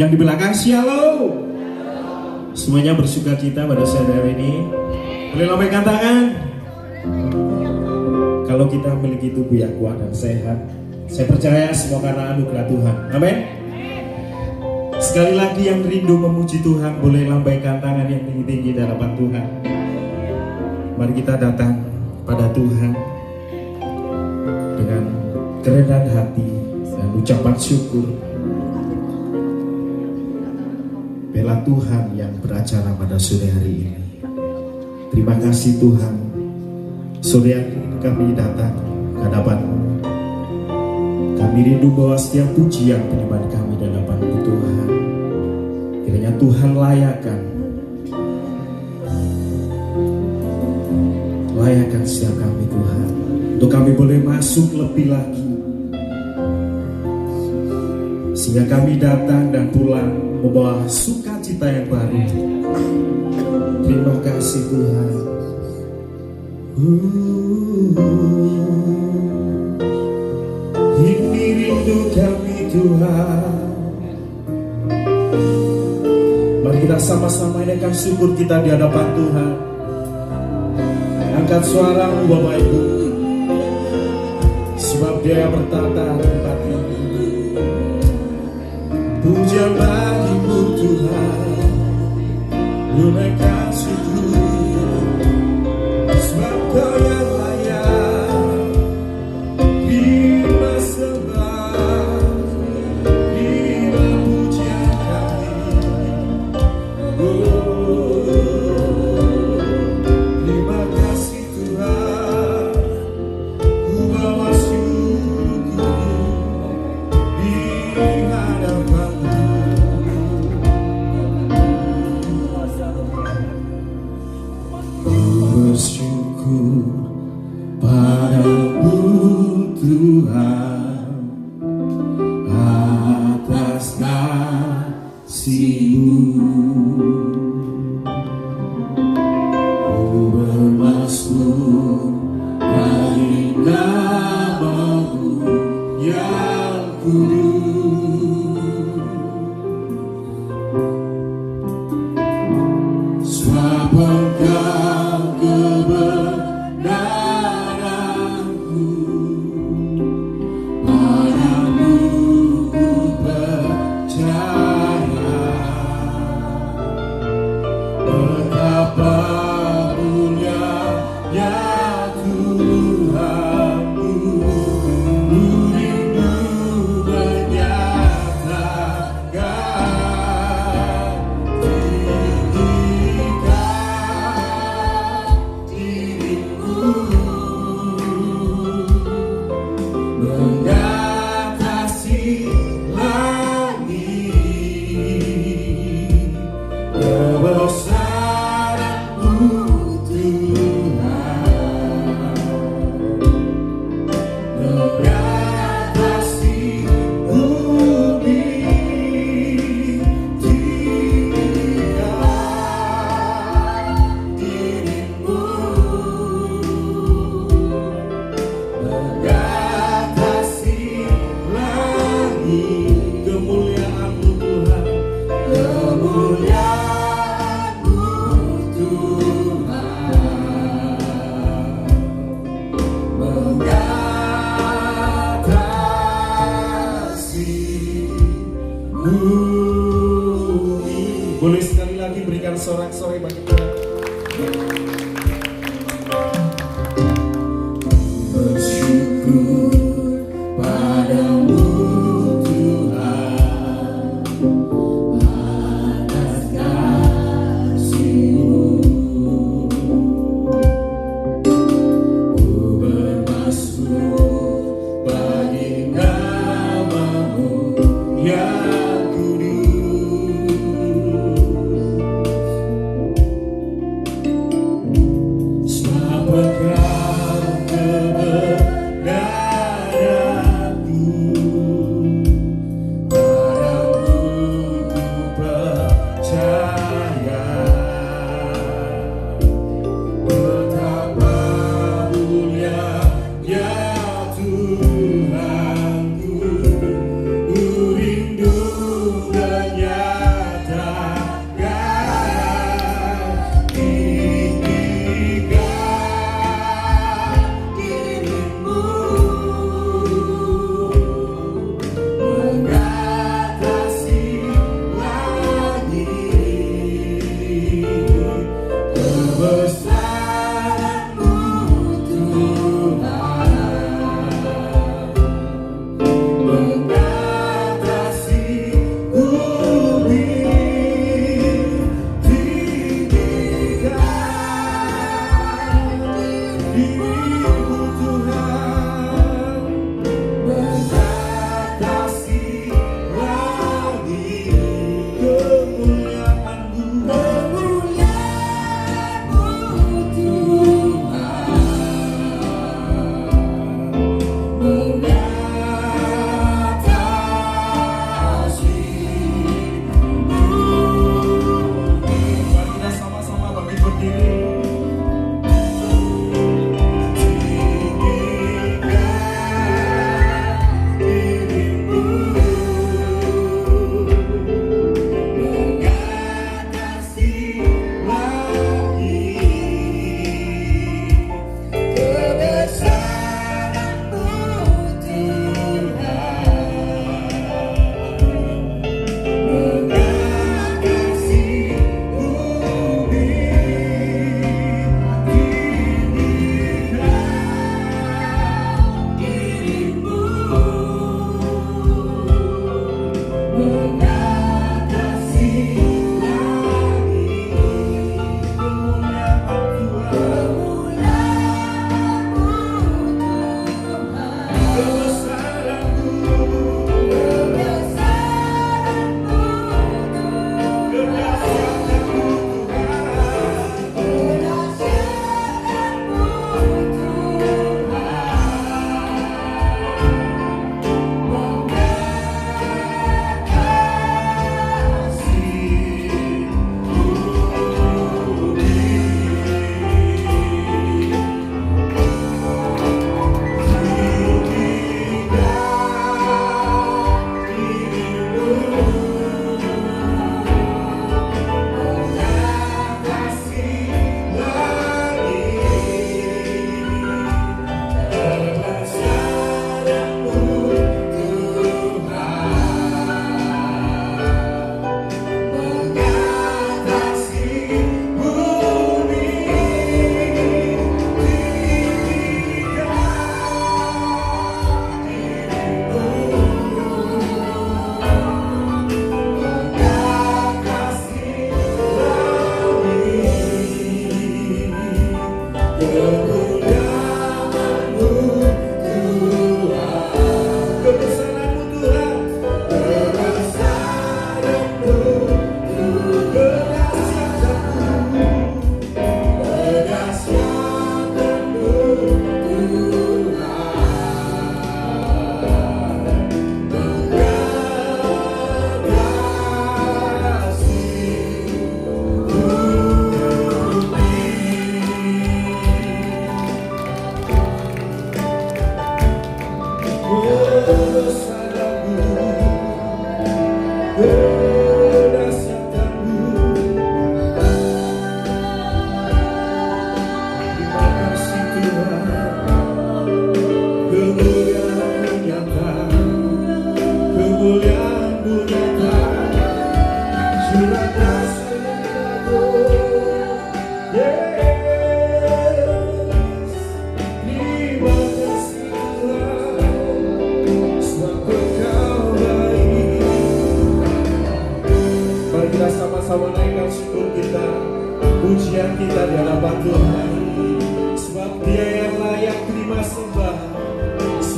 Yang di belakang shalom. Semuanya bersuka cita pada saat hari ini. Boleh lambaikan tangan. Kalau kita memiliki tubuh yang kuat dan sehat, saya percaya semua karena anugerah Tuhan. Amin. Sekali lagi yang rindu memuji Tuhan, boleh lambaikan tangan yang tinggi-tinggi di hadapan Tuhan. Mari kita datang pada Tuhan dengan kerendahan hati dan ucapan syukur. Bela Tuhan yang beracara pada sore hari ini. Terima kasih Tuhan. Sore hari ini kami datang ke hadapan-Mu. Kami rindu bahwa setiap pujian penyembahan kami di hadapan-Mu Tuhan, kiranya Tuhan layakkan setiap kami Tuhan, untuk kami boleh masuk lebih lagi, sehingga kami datang dan pulang membawa sukacita yang baru. Terima kasih Tuhan. Ini rindu kami Tuhan. Mari kita sama-sama naikkan syukur kita di hadapan Tuhan. Angkat suaramu Bapak Ibu, sebab Dia yang bertata tempat ini. Puja bagimu Tuhan, lunaikan syukur, sebab Kau yang layak. Terima sembah, terima pujian kami. Terima kasih Tuhan, ku bawa syukur di hadapan-Mu. Bersyukur padamu Tuhan atas kasih-Mu. Ku bermasmur bagi nama-Mu yang kudus, sebab Engkau kebenaranku, padamu ku percaya. Betapa mulianya Tuhanku, ku rindu menyatakan tinggikan dirimu, mengatasi langit. Kebesaran-Mu Tuhan, mengatasi bumi. Tinggikan dirimu, mengatasi langit. Kemuliaan-Mu Tuhan, kemuliaan-Mu Tuhan, mengatasi bumi. Boleh sekali lagi berikan sorak-sorai bagi Tuhan. Bersyukur padamu Tuhan atas kasih-Mu. Ku bermasmur bagi nama-Mu yang kudus,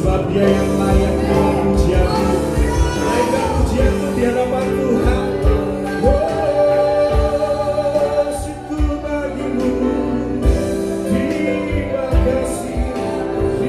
sebab Dia yang layak dengan pujianmu. Naikkan pujianmu di hadapan Tuhan. Oh, syukur bagimu. Terima kasih Tuhan.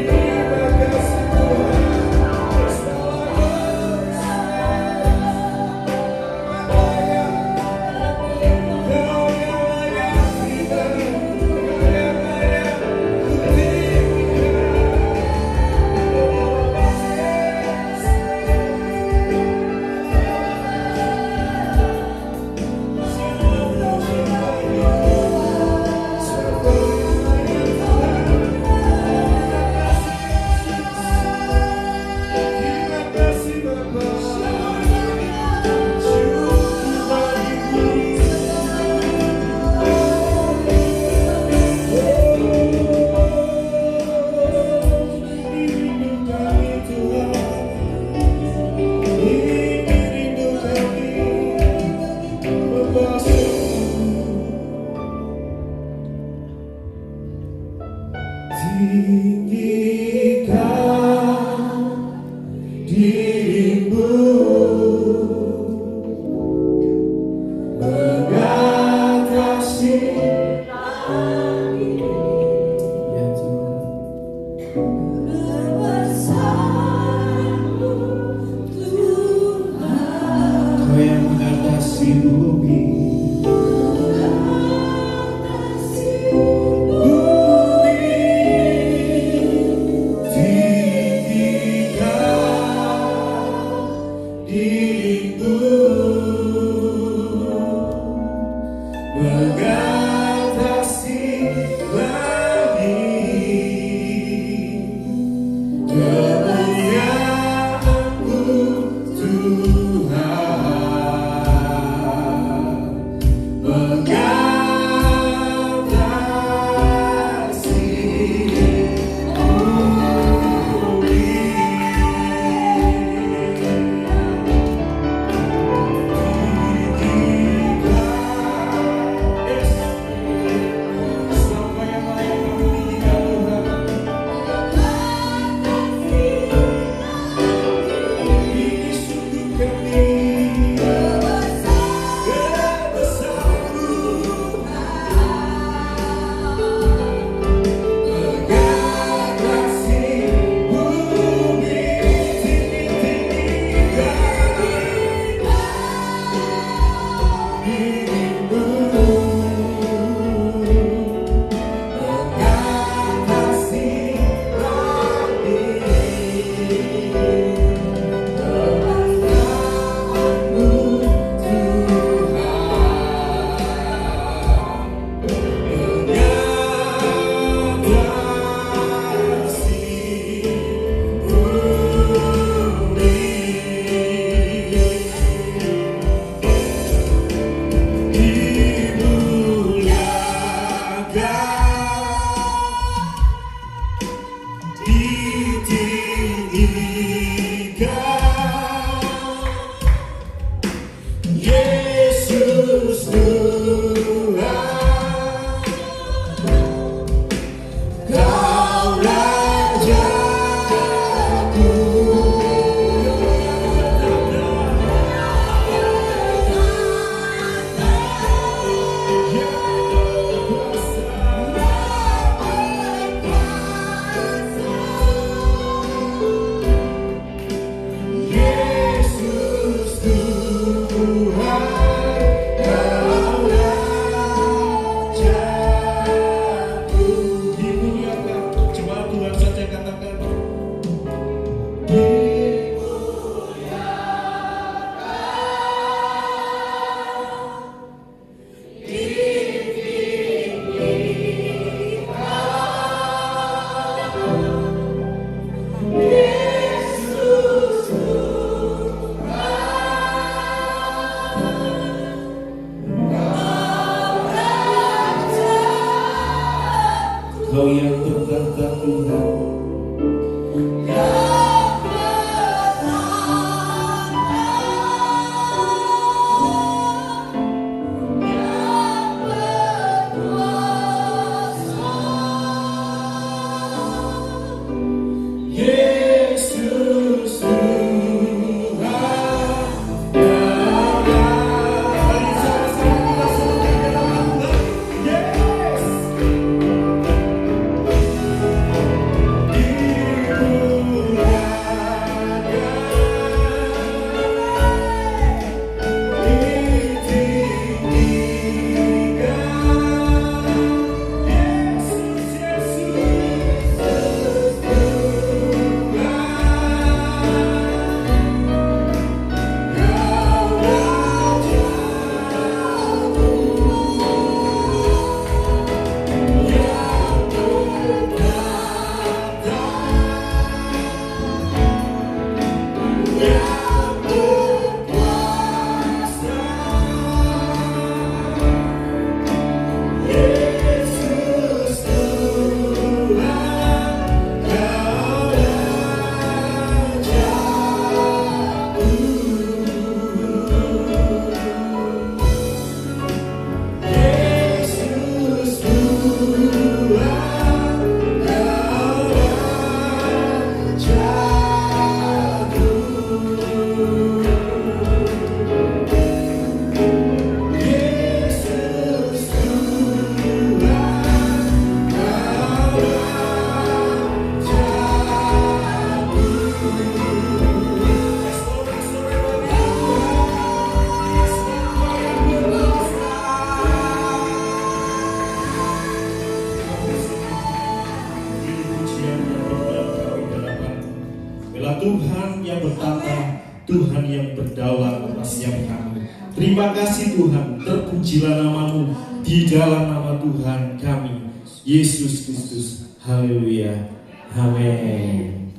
Biarlah Tuhan yang bertata, Tuhan yang berdaulat atas setiap kami. Terima kasih Tuhan, terpujilah nama-Mu di dalam nama Tuhan kami, Yesus Kristus. Haleluya. Amin.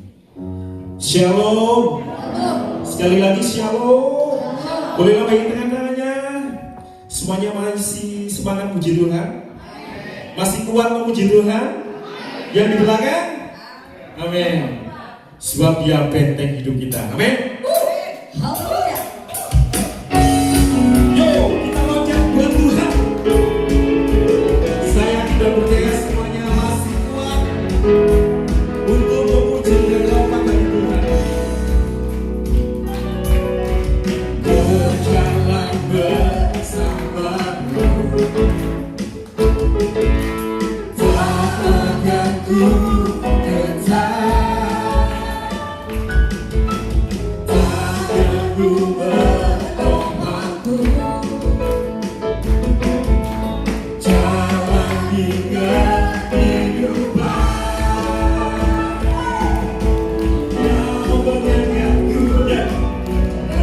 Shalom. Sekali lagi shalom. Boleh lambaikan tangan-tangannya. Semuanya masih semangat puji Tuhan? Masih kuat memuji Tuhan? Yang di belakang? Amin. Sebab Dia benteng hidup kita. Amin. Haleluya. Yo, kita loncat buat Tuhan. Saya tidak percaya semuanya masih kuat untuk memuji dan lompat bagi Tuhan. Berjalan bersamamu, tak akan ku gentar, takkan ku bertobatku, jalan hingga kehidupan yang membenarkanku dan surgaku.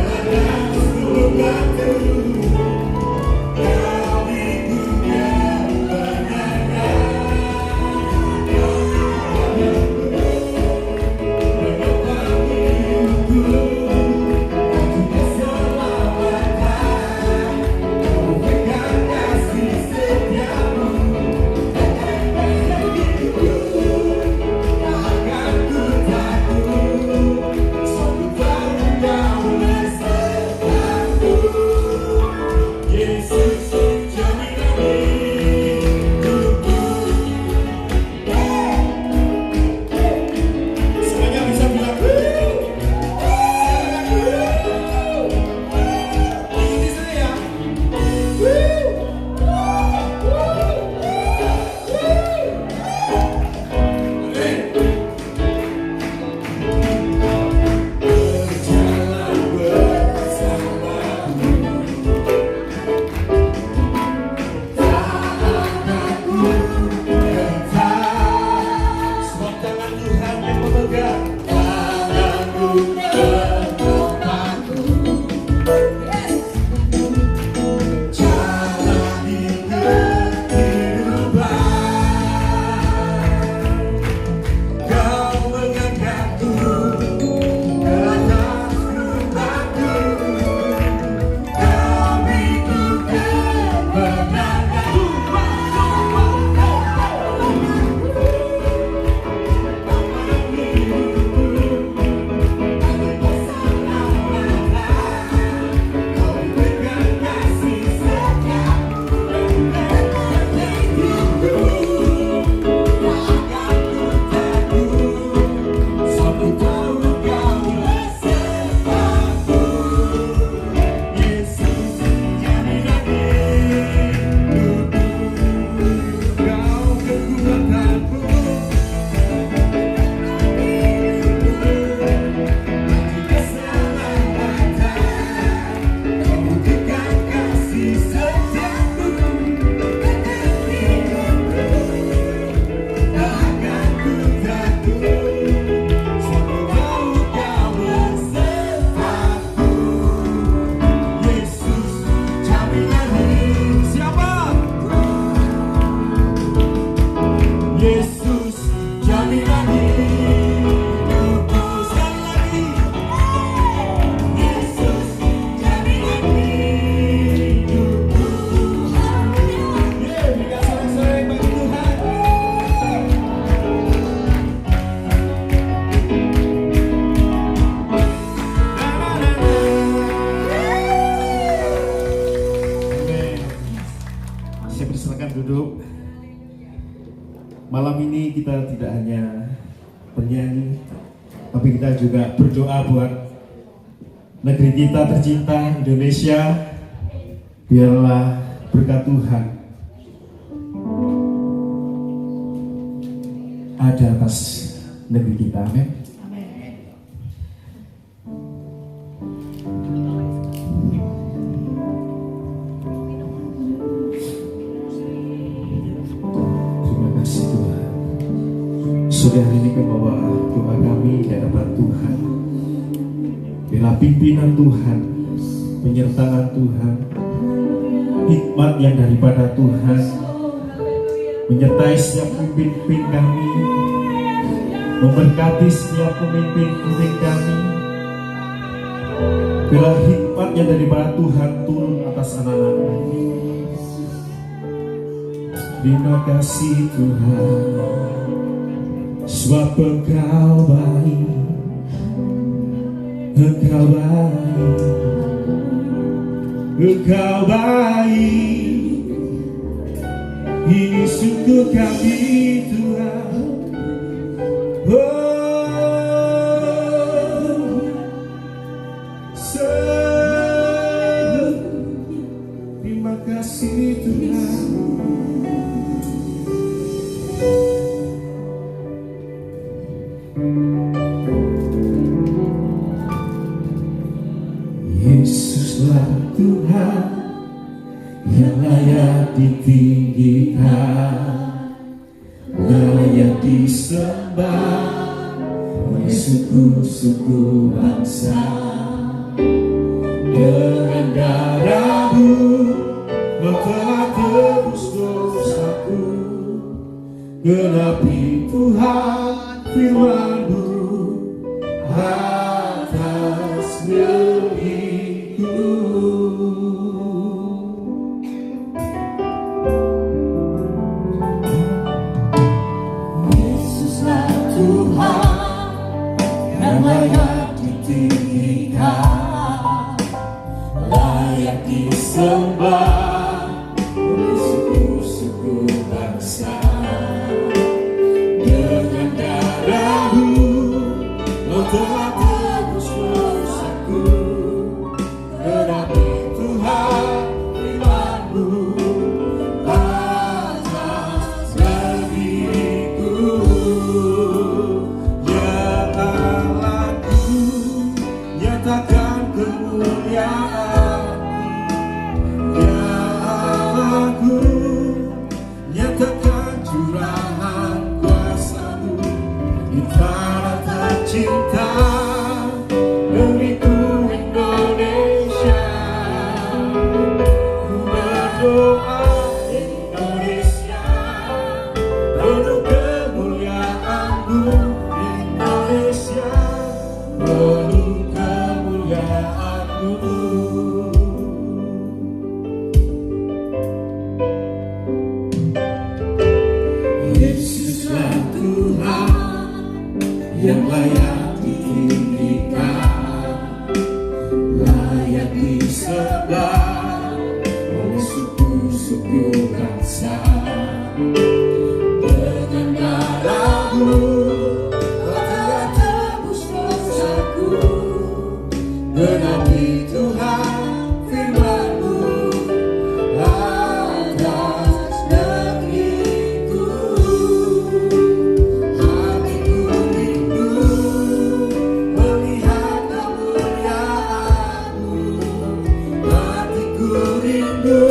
Malam ini kita tidak hanya bernyanyi, tapi kita juga berdoa buat negeri kita tercinta Indonesia. Biarlah berkat Tuhan ada atas negeri kita. Amin. Sore hari ini kami bawa doa kami di hadapan Tuhan. Biarlah pimpinan Tuhan, penyertaan Tuhan, hikmat yang daripada Tuhan menyertai setiap pemimpin kami, memberkati setiap pemimpin kami. Biarlah hikmat yang daripada Tuhan turun atas anak-anak. Terima kasih Tuhan, sebab Engkau baik, Engkau baik, Engkau baik. Ini syukur kami Tuhan. Terima kasih Tuhan. Yesuslah Tuhan yang layak ditinggikan, layak disembah oleh suku-suku bangsa. Dengan darah-Mu Kau telah tebus dosaku. Genapi Tuhan firman-Mu atas negeriku. Yesuslah Tuhan yang layak ditinggikan, layak disembah oleh suku-suku bangsa. Dengan darah-Mu Kau telah tebus dosaku. Genapi Tuhan firman-Mu atas negeriku. Ya Allahku, nyatakan kemuliaan-Mu. Ya Allahku, nyatakan curahan kuasa-Mu di tanah tercinta, negeriku Indonesia. Ku berdoa Indonesia, penuh kemuliaan-Mu. Indonesia, penuh kemuliaan-Mu. Yesuslah Tuhan yang layak ditinggikan, layak disembah oleh suku-suku bangsa. Dengan darah-Mu Kau telah tebus dosaku. Genapi Tuhan firman-Mu atas negeriku. Hatiku rindu melihat kemuliaan-Mu. Hatiku rindu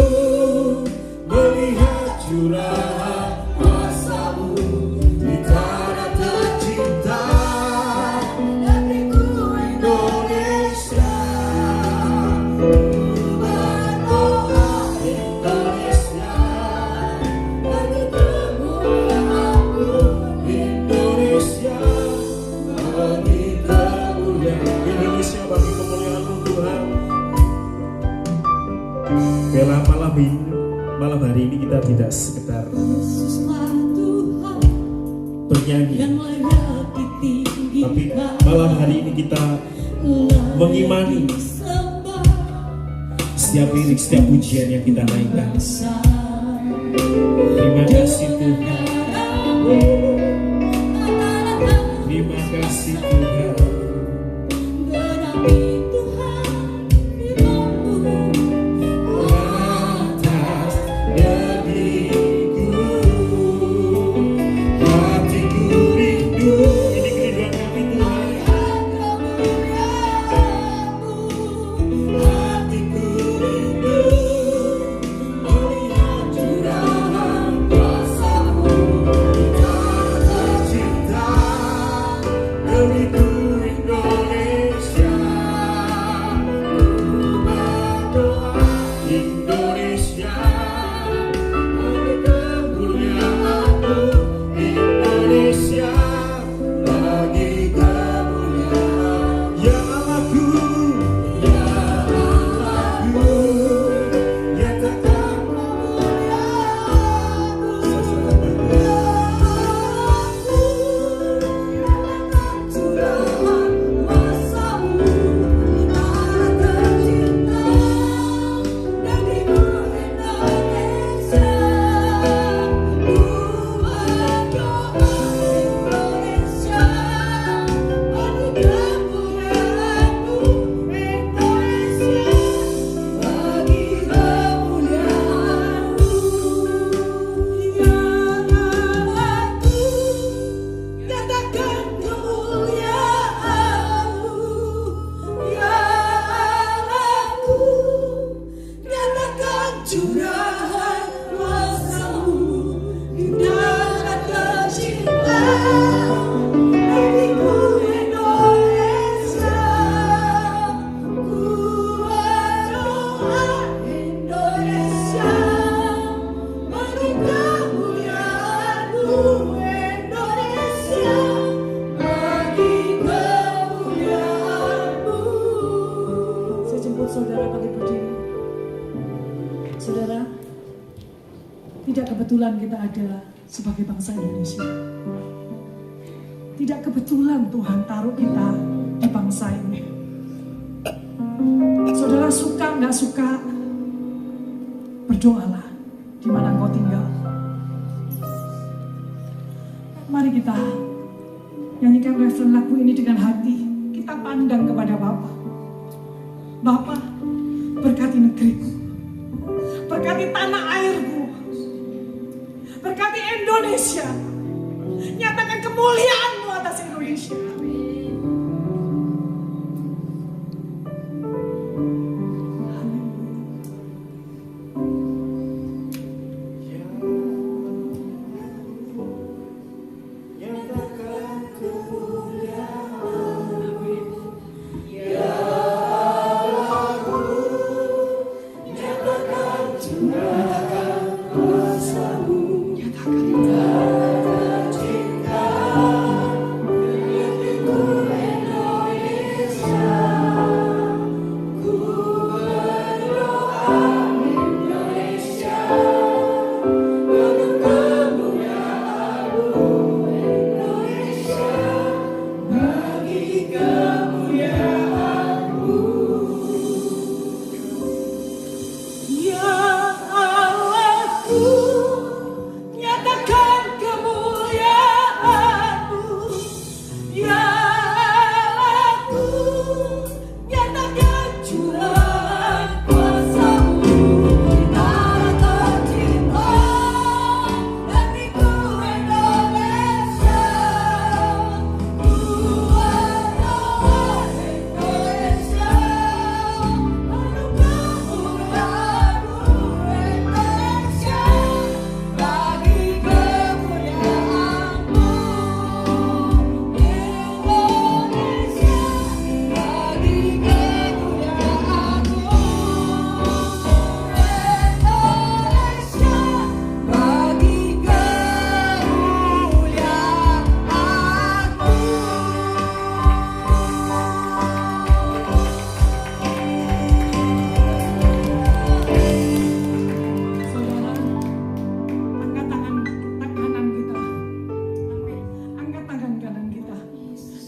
melihat curahan kuasa-Mu di tanah tercinta, negeriku Indonesia. Ku berdoa Indonesia, bagi kemuliaan-Mu. Indonesia, bagi kemuliaan. Indonesia, bagi kemuliaan-Mu Tuhan. Bela malam hari ini kita tidak sekedar Yesuslah Tuhan bernyanyi, yang layak ditinggikan, tapi malam hari ini kita mengimani disembah setiap lirik, setiap pujian yang kita naikkan. Terima kasih Tuhan. Terima kasih Tuhan. Genapi Tuhan firman-Mu Atas negeriku, hatiku rindu. Ini kerinduan kami Tuhan. Hatiku rindu melihat curahan kuasa-Mu di tanah tercinta, negeriku kebetulan kita ada sebagai bangsa Indonesia. Tidak kebetulan Tuhan taruh kita di bangsa ini. Saudara suka nggak suka, berdoalah di mana engkau tinggal. Mari kita nyanyikan referen lagu ini dengan hati. Kita pandang kepada Bapa. Bapa, berkati negeriku, berkati tanah airku, berkati Indonesia. Nyatakan kemuliaan-Mu atas Indonesia.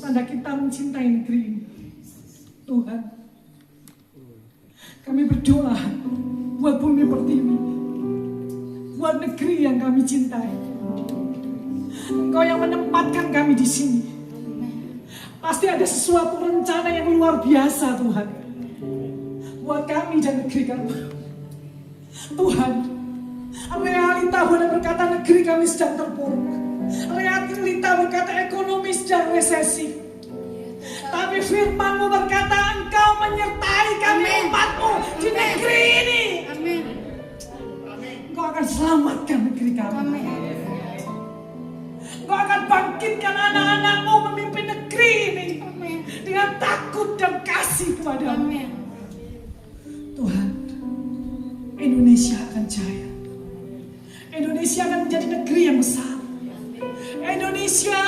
Tanda kita mencintai negeri ini. Tuhan, kami berdoa buat Bumi Pertiwi, buat negeri yang kami cintai. Engkau yang menempatkan kami di sini. Pasti ada sesuatu rencana yang luar biasa, Tuhan, buat kami dan negeri kami. Tuhan, realita boleh berkata negeri kami sedang terpuruk. Realita berkata ekonomi sedang resesi. Tapi firman-Mu berkata Engkau menyertai kami umat-Mu di negeri ini. Amin. Engkau akan selamatkan negeri kami. Engkau akan bangkitkan anak-anak-Mu memimpin negeri ini dengan takut dan kasih kepada-Mu. Tuhan, Indonesia akan jaya. Indonesia akan menjadi negeri yang besar. Indonesia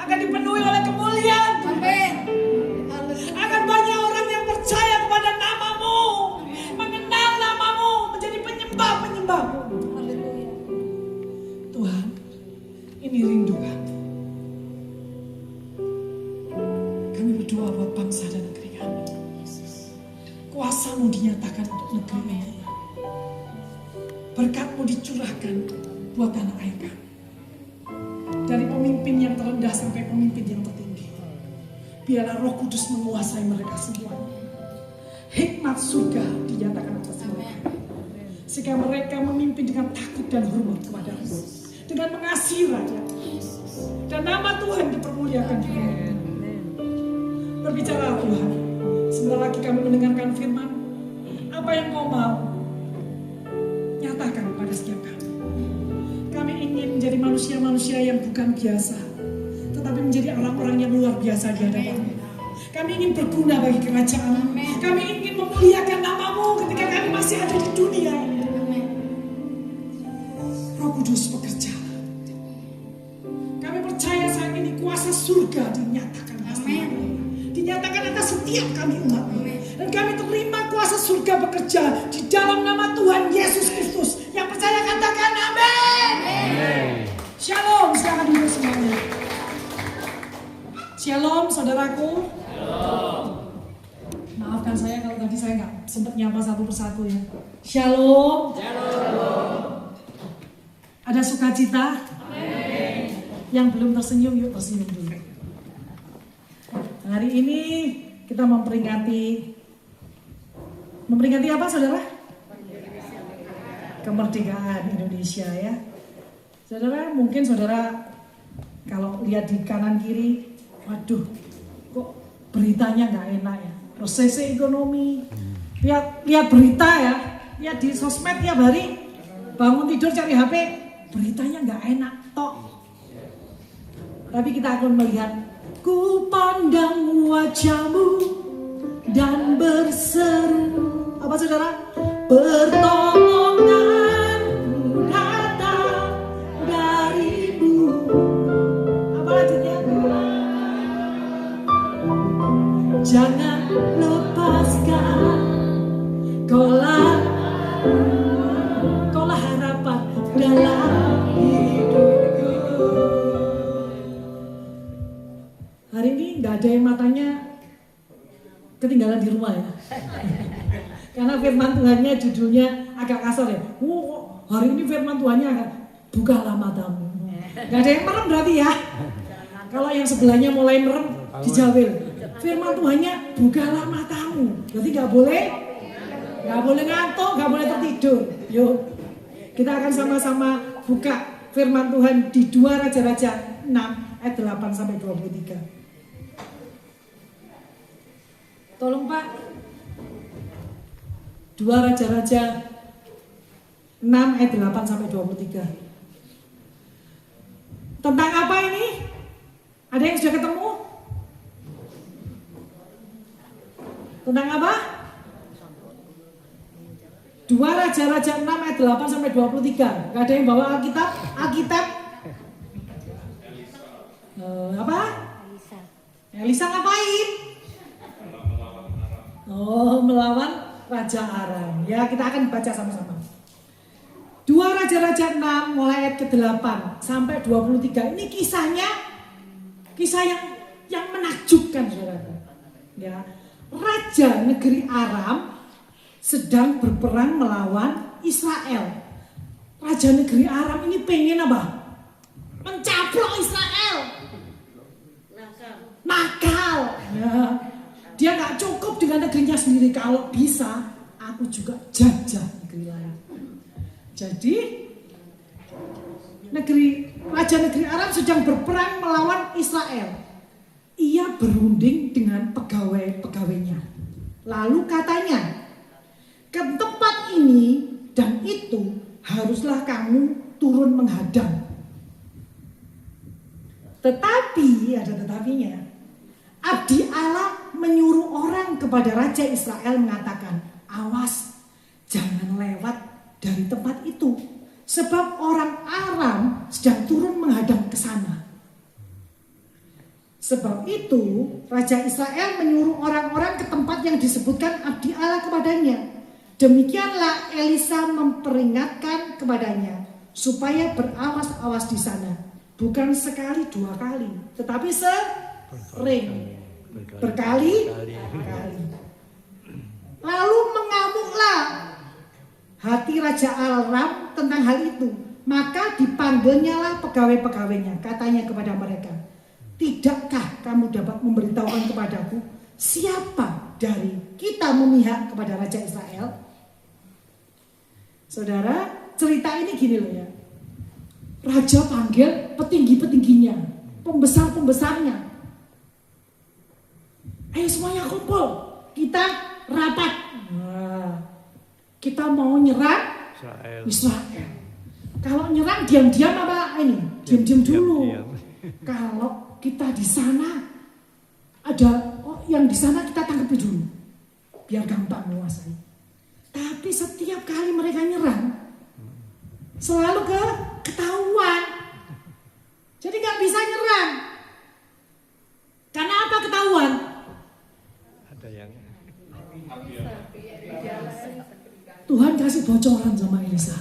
akan dipenuhi oleh kemuliaan. Amin. Akan banyak orang yang percaya kepada nama-Mu, mengenal nama-Mu, menjadi penyembah-penyembah-Mu. Tuhan, ini rindu kami. Kami berdoa buat bangsa dan negeri kami. Kuasa-Mu dinyatakan untuk negeri ini. Berkat-Mu dicurahkan buat tanah air kami. Dari pemimpin yang terendah sampai pemimpin yang tertinggi. Biarlah Roh Kudus menguasai mereka semuanya. Hikmat surga dinyatakan atas mereka. Sehingga mereka memimpin dengan takut dan hormat kepada-Mu. Dengan mengasihi rakyat. Dan nama Tuhan dipermuliakan di dunia. Berbicara Tuhan. Sebentar lagi kami mendengarkan firman. Apa yang Kau mau, nyatakan kepada setiap kami. Kami ingin menjadi manusia-manusia yang bukan biasa, tetapi menjadi orang-orang yang luar biasa di hadapan-Mu. Kami ingin berguna bagi kerajaan. Kami ingin memuliakan nama-Mu ketika kami masih ada di dunia ini. Roh Kudus bekerja. Kami percaya saat ini kuasa surga dinyatakan atas kami. Dinyatakan atas setiap kami umat. Dan kami terima kuasa surga bekerja di dalam nama Tuhan Yesus Kristus. Yang percaya katakan amin. Silakan duduk semuanya. Shalom saudaraku. Maafkan saya kalau tadi saya nggak sempat nyapa satu persatu ya. Shalom. Ada sukacita? Yang belum tersenyum, yuk tersenyum dulu. Hari ini kita memperingati apa saudara? Kemerdekaan Indonesia ya. Saudara, mungkin saudara kalau lihat di kanan kiri, waduh, kok beritanya nggak enak ya. Resesi ekonomi, lihat berita ya, lihat di sosmed tiap hari, bangun tidur cari HP, beritanya nggak enak tok. Tapi kita akan melihat, ku pandang wajahmu dan berseru, apa saudara? Pertolonganku datang darimu. Apa lanjutnya? Jangan lepaskan kaulah harapan dalam hidupku. Hari ini nggak ada yang matanya ketinggalan di rumah ya. Karena firman Tuhannya judulnya agak kasar ya. Hari ini firman Tuhannya agak bukalah matamu. Gak ada yang merem berarti ya. Kalau yang sebelahnya mulai merem dijawil. Firman Tuhannya bukalah matamu. Berarti gak boleh ngantuk, gak boleh tertidur. Yuk, kita akan sama-sama buka firman Tuhan di 2 Raja-Raja 6 ayat 8 sampai 23. Tolong Pak. 2 Raja-Raja 6 ayat 8 sampai 23. Tentang apa ini? Ada yang sudah ketemu? Tentang apa? 2 Raja-Raja 6 ayat 8 sampai 23. Gak ada yang bawa Alkitab? Apa? Elisa ngapain? Melawan Raja Aram. Ya, kita akan baca sama-sama. 2 Raja-Raja 6 mulai ayat ke-8 sampai 23. Ini kisah yang menakjubkan saudara. Ya. Raja negeri Aram sedang berperang melawan Israel. Raja negeri Aram ini pengen apa? Mencaplok Israel. Nakal. Ya. Dia gak cukup dengan negerinya sendiri. Kalau bisa, aku juga jajah negeri lain. Jadi, Raja negeri Aram sedang berperang melawan Israel. Ia berunding dengan pegawai-pegawainya. Lalu katanya, ke tempat ini dan itu haruslah kamu turun menghadang. Tetapi, ada tetapinya, abdi Allah menyuruh orang kepada Raja Israel mengatakan, awas, jangan lewat dari tempat itu, sebab orang Aram sedang turun menghadang ke sana. Sebab itu, Raja Israel menyuruh orang-orang ke tempat yang disebutkan abdi Allah kepadanya. Demikianlah Elisa memperingatkan kepadanya, supaya berawas-awas di sana, bukan sekali 2 kali, tetapi sering. Berkali-kali. Lalu mengamuklah hati Raja Aram tentang hal itu. Maka dipanggilnyalah pegawai-pegawainya. Katanya kepada mereka, tidakkah kamu dapat memberitahukan kepadaku siapa dari kita memihak kepada Raja Israel? Saudara, cerita ini gini loh ya. Raja panggil petinggi-petingginya, pembesar-pembesarnya. Ayo semuanya kumpul, kita rapat. Kita mau nyerang Israel. Kalau nyerang diam-diam apa ini? Diam-diam dulu. Kalau kita di sana ada yang di sana kita tangkap dulu, biar gampang menguasai. Tapi setiap kali mereka nyerang, selalu ketahuan. Jadi nggak bisa nyerang. Karena apa ketahuan? Tuhan kasih bocoran sama Elisa.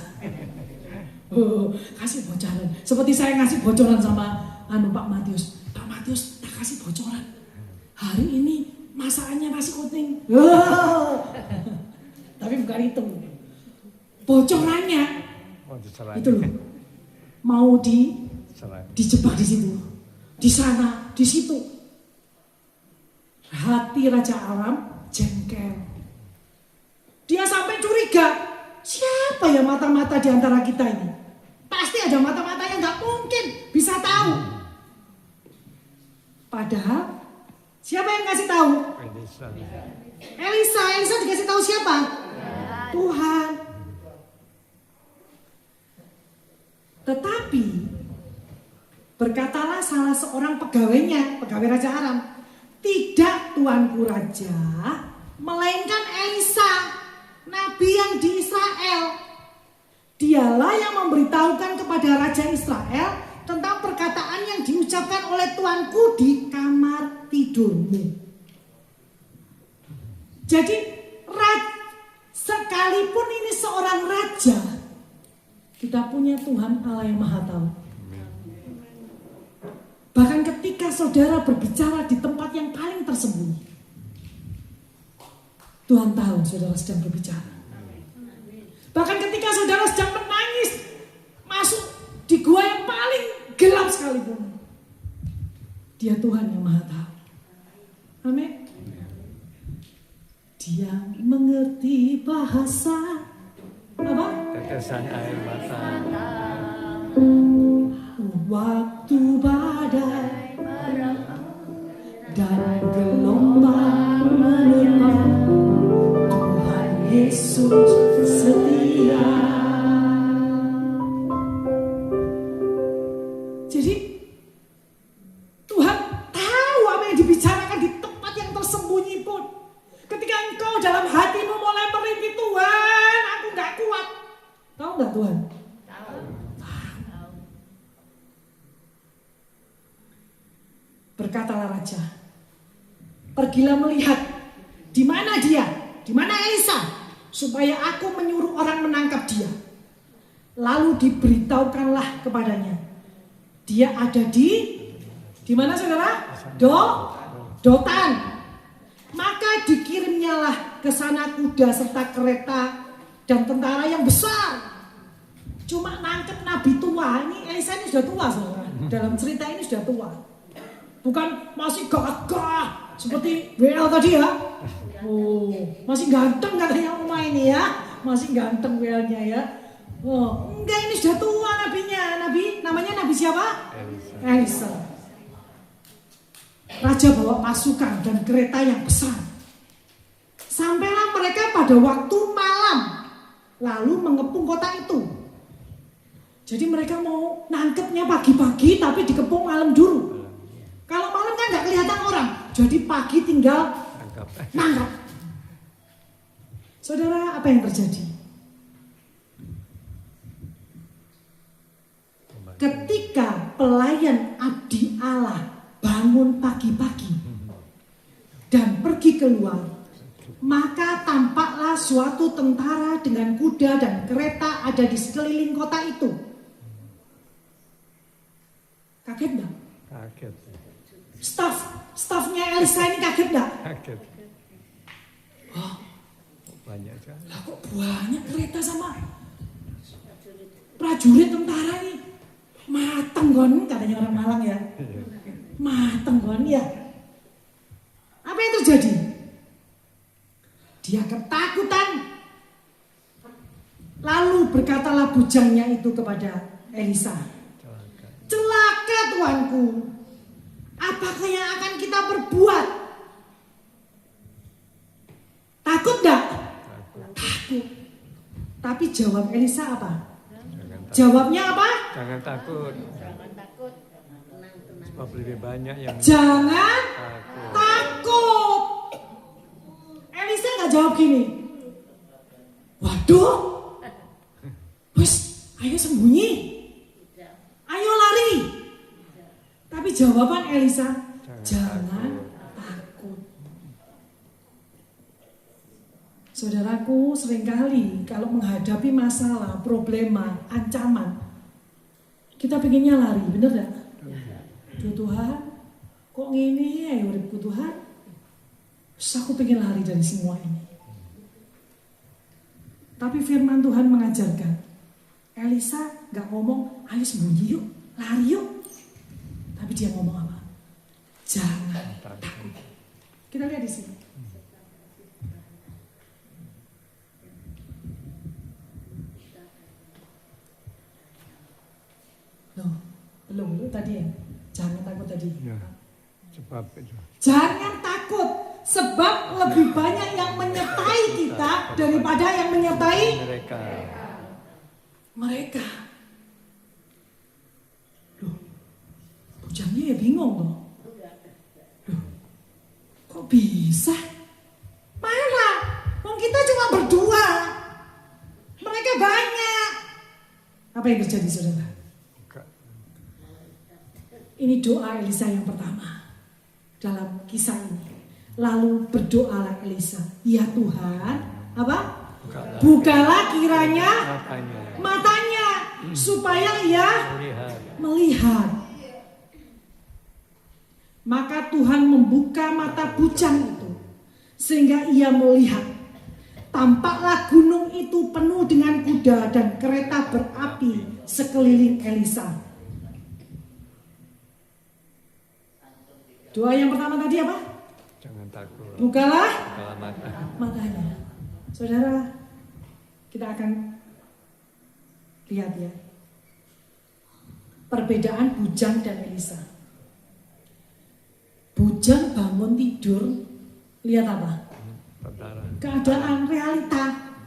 Kasih bocoran. Seperti saya ngasih bocoran sama Pak Matius. Pak Matius, tak kasih bocoran. Hari ini masakannya nasi kuning. Tapi bukan itu. Bocorannya itu loh. Mau dijebak di situ. Di sana, di situ. Hati Raja Aram jengkel. Dia sampai curiga. Siapa ya mata-mata di antara kita ini? Pasti ada mata-mata yang gak mungkin bisa tahu. Padahal siapa yang kasih tahu? Elisa dikasih tahu siapa? Tuhan. Tetapi berkatalah salah seorang pegawainya, pegawai Raja Aram, tidak tuanku raja, melainkan Elisa, nabi yang di Israel. Dialah yang memberitahukan kepada Raja Israel tentang perkataan yang diucapkan oleh tuanku di kamar tidurmu. Jadi sekalipun ini seorang raja, kita punya Tuhan Allah yang Maha Tahu. Bahkan ketika saudara berbicara di tempat yang paling tersembunyi, Tuhan tahu saudara sedang berbicara. Bahkan ketika saudara sedang menangis, masuk di gua yang paling gelap sekalipun, Dia Tuhan yang Maha Tahu. Amin. Dia mengerti bahasa apa? Tetesan air mata. Waktu badai dan gelombang menerpa, Tuhan Yesus setia. Jadi Tuhan tahu apa yang dibicarakan di tempat yang tersembunyi pun. Ketika engkau dalam hatimu mulai merintih, Tuhan, aku gak kuat. Tahu gak Tuhan? Berkatalah raja, pergilah melihat di mana dia, di mana Elisa, supaya aku menyuruh orang menangkap dia. Lalu diberitahukanlah kepadanya, dia ada di mana saudara? Dotan. Maka dikirimnyalah ke sana kuda serta kereta dan tentara yang besar. Cuma nangkep nabi tua, ini Elisa ini sudah tua saudara. Dalam cerita ini sudah tua. Bukan masih gagah seperti WL tadi ya. Oh, masih ganteng katanya Oma ini ya. Masih ganteng WL-nya ya. Oh, enggak, ini sudah tua nabinya. Namanya nabi siapa? Elisa. Raja bawa pasukan dan kereta yang besar. Sampailah mereka pada waktu malam, lalu mengepung kota itu. Jadi mereka mau nangkepnya pagi-pagi tapi dikepung malam dulu. Kalau malam kan gak kelihatan orang, jadi pagi tinggal nangkap. Saudara, apa yang terjadi? Ketika pelayan abdi Allah bangun pagi-pagi dan pergi keluar, maka tampaklah suatu tentara dengan kuda dan kereta ada di sekeliling kota itu. Kaget gak? Kaget. Stafnya Elisa ini kaget gak? Kaget. Oh, Banyak sekali. lah kok banyak kereta sama prajurit tentara ini. Mateng gon, katanya orang Malang ya. Mateng gon ya. Apa yang terjadi? Dia ketakutan. Lalu berkatalah bujangnya itu kepada Elisa, celaka tuanku, apakah yang akan kita perbuat? Takut gak? Takut. Tapi jawab Elisa apa? Jawabnya apa? Jangan takut. takut. Sebab lebih banyak yang Jangan takut. takut. Elisa gak jawab gini, waduh, wis, ayo sembunyi, ayo lari. Tapi jawaban Elisa, jangan takut. Saudaraku, seringkali kalau menghadapi masalah, problema, ancaman, Kita pengennya lari, bener gak? Duh Tuhan, kok gini ya uripku Tuhan? Terus aku pengen lari dari semua ini. Tapi firman Tuhan mengajarkan, Elisa gak ngomong, ayo sembunyi yuk, lari yuk. Tapi dia ngomong apa? Jangan takut. Kita lihat di sini. Loh, belum tadi ya. Jangan takut tadi. Ya, sebab itu. Jangan takut, sebab lebih banyak yang menyertai kita daripada yang menyertai mereka. Loh, bujangnya ya bingung loh. Loh, kok bisa? Mana? Wong kita cuma berdua. Mereka banyak. Apa yang terjadi saudara? Ini doa Elisa yang pertama dalam kisah ini. Lalu berdoalah Elisa, ya Tuhan, apa? Bukalah kiranya matanya supaya ia melihat. Maka Tuhan membuka mata bujang itu sehingga ia melihat. Tampaklah gunung itu penuh dengan kuda dan kereta berapi sekeliling Elisa. Doa yang pertama tadi apa? Jangan takut. Bukalah mata. matanya. Saudara, kita akan lihat ya. Perbedaan bujang dan Elisa. Bujang bangun tidur, lihat apa? Tentara. Keadaan realita.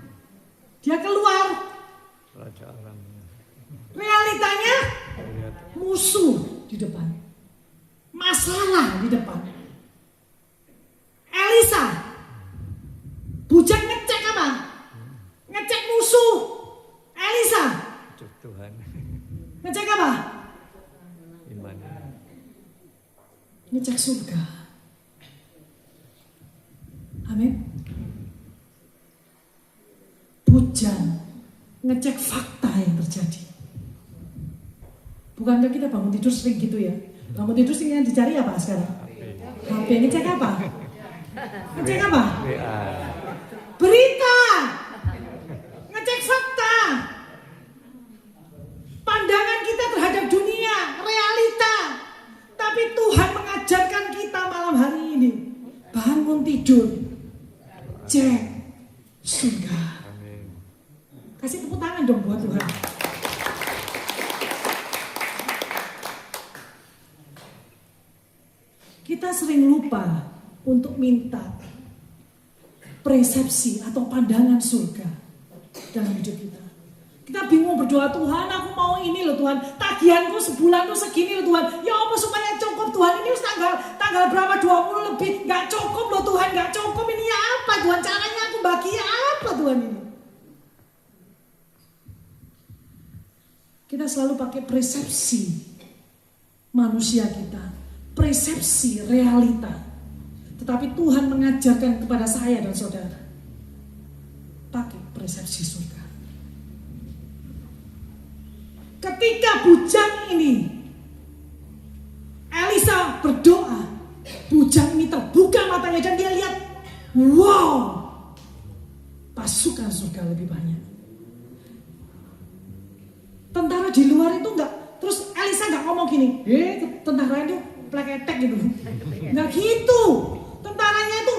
Dia keluar. Raja Aram. Realitanya Lihat. musuh di depan. Masalah di depan. Elisa, bujang ngecek apa? Ngecek musuh. Elisa, Tuhan. ngecek apa? Iman. Ngecek surga. Amin. Bujang ngecek fakta yang terjadi. Bukankah kita bangun tidur sering gitu ya? Bangun tidur sering yang dicari apa sekarang? HP. Ngecek apa? Ngecek apa? WA. Berita. Ngecek fakta. Pandangan kita terhadap dunia, realita. Tapi Tuhan mengajarkan kita malam hari ini. Bangun tidur. Cek surga. Amin. Kasih tepuk tangan dong buat Tuhan. Kita sering lupa untuk minta persepsi atau pandangan surga dalam hidup kita. Kita bingung berdoa, Tuhan aku mau ini loh Tuhan, tagihanku sebulan tuh segini loh Tuhan, ya apa supaya cukup Tuhan, ini tanggal berapa 20 lebih, gak cukup loh Tuhan, gak cukup, ini apa Tuhan, caranya aku bahagia apa Tuhan ini. Kita selalu pakai persepsi manusia kita, persepsi realita. Tetapi Tuhan mengajarkan kepada saya dan saudara, pakai persepsi surga. Ketika bujang ini, Elisa berdoa, bujang ini terbuka matanya dan dia lihat, wow, pasukan surga lebih banyak. Tentara di luar itu enggak, terus Elisa enggak ngomong gini, tentara itu pleketek gitu, enggak gitu. Tentaranya itu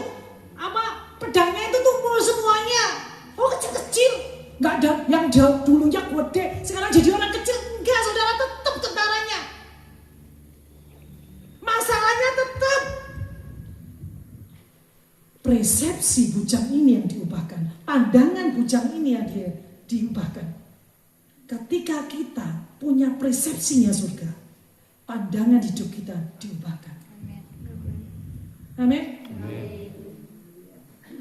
apa? Pedangnya itu tuh semuanya. Oh kecil-kecil, nggak ada yang jauh dulunya gede, sekarang jadi orang kecil. Enggak, saudara, tetap tentaranya. Masalahnya tetap persepsi bujang ini yang diubahkan, pandangan bujang ini yang diubahkan. Ketika kita punya persepsinya surga, pandangan hidup kita diubahkan. Amin.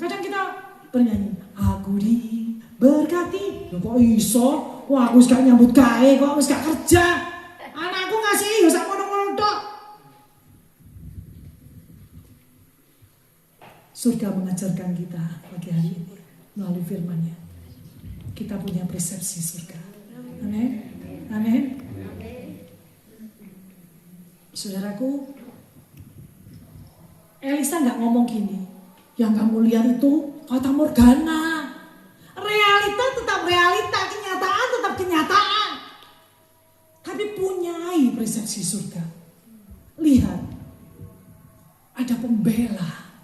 Kadang kita bernyanyi, aku diberkati. Loh kok iso? Wah aku gak nyambut gawe, kok aku gak kerja. Anakku ngasih, ya sak ngono-ngono tok. Surga mengajarkan kita pagi hari ini melalui firman-Nya. Kita punya persepsi surga. Amin. Amin. Saudaraku, Elisa nggak ngomong gini, yang kamu lihat itu fata morgana. Realita tetap realita, kenyataan tetap kenyataan. Tapi punyai persepsi surga. Lihat, ada pembela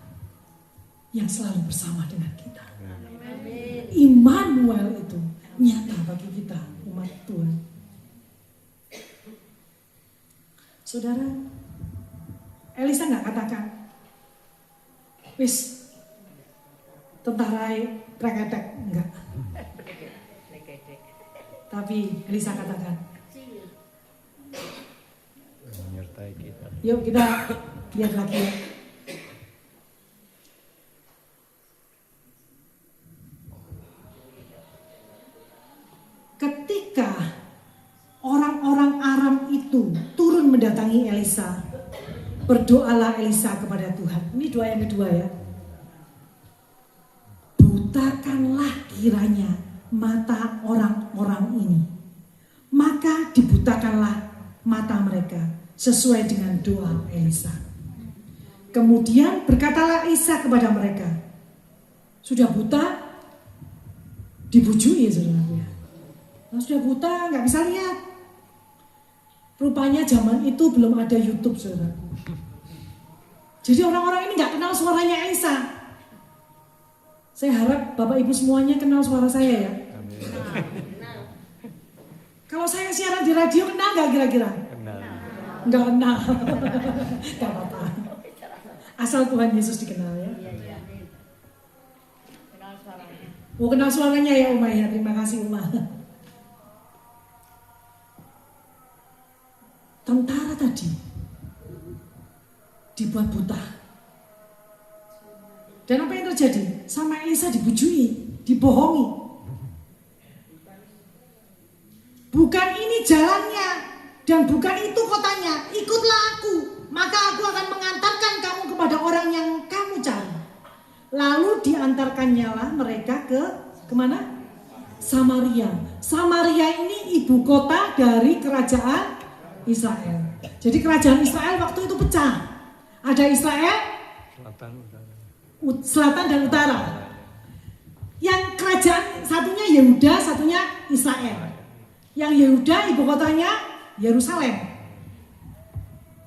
yang selalu bersama dengan kita. Immanuel itu nyata bagi kita, umat Tuhan. Saudara, Elisa nggak katakan, wis tentara preketek, enggak. Tapi Elisa katakan, menyertai kita. yuk kita lihat lagi ya. Ketika orang-orang Aram itu turun mendatangi Elisa, berdoalah Elisa kepada Tuhan. Ini doa yang kedua ya. Butakanlah kiranya mata orang-orang ini, maka dibutakanlah mata mereka sesuai dengan doa Elisa. Kemudian berkatalah Elisa kepada mereka, sudah buta, dibujui ya saudara. Nah, sudah buta, nggak bisa lihat. Rupanya zaman itu belum ada YouTube, saudara. Jadi orang-orang ini nggak kenal suaranya Elisa. Saya harap Bapak Ibu semuanya kenal suara saya ya. Amin. Kalau saya siaran di radio kenal nggak kira-kira? Kenal. Nggak kenal. Nggak apa-apa. Asal Tuhan Yesus dikenal ya. Oh, kenal suaranya ya Uma ya. Terima kasih Uma. Tentara tadi dibuat buta. Dan apa yang terjadi? Sama Elisa dibujui, dibohongi. Bukan ini jalannya dan bukan itu kotanya. Ikutlah aku, maka aku akan mengantarkan kamu kepada orang yang kamu cari. Lalu diantarkannya lah mereka kemana? Samaria. Samaria ini ibu kota dari kerajaan Israel. Jadi kerajaan Israel waktu itu pecah. Ada Israel, selatan dan utara. Yang kerajaan satunya Yehuda, satunya Israel. Yang Yehuda ibu kotanya Yerusalem.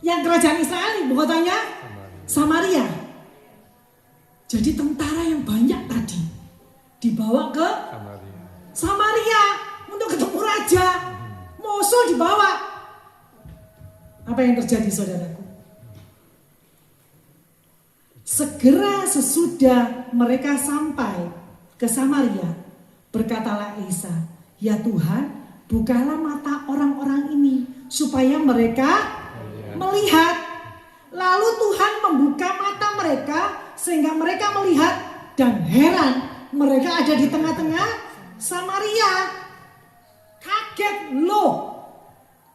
Yang kerajaan Israel ibu kotanya Samaria. Jadi tentara yang banyak tadi dibawa ke Samaria untuk ketemu raja. Musuh dibawa. Apa yang terjadi saudaraku? Segera sesudah mereka sampai ke Samaria, berkatalah Elisa, ya Tuhan, bukalah mata orang-orang ini supaya mereka melihat. Lalu Tuhan membuka mata mereka sehingga mereka melihat dan heran, mereka ada di tengah-tengah Samaria. Kaget loh,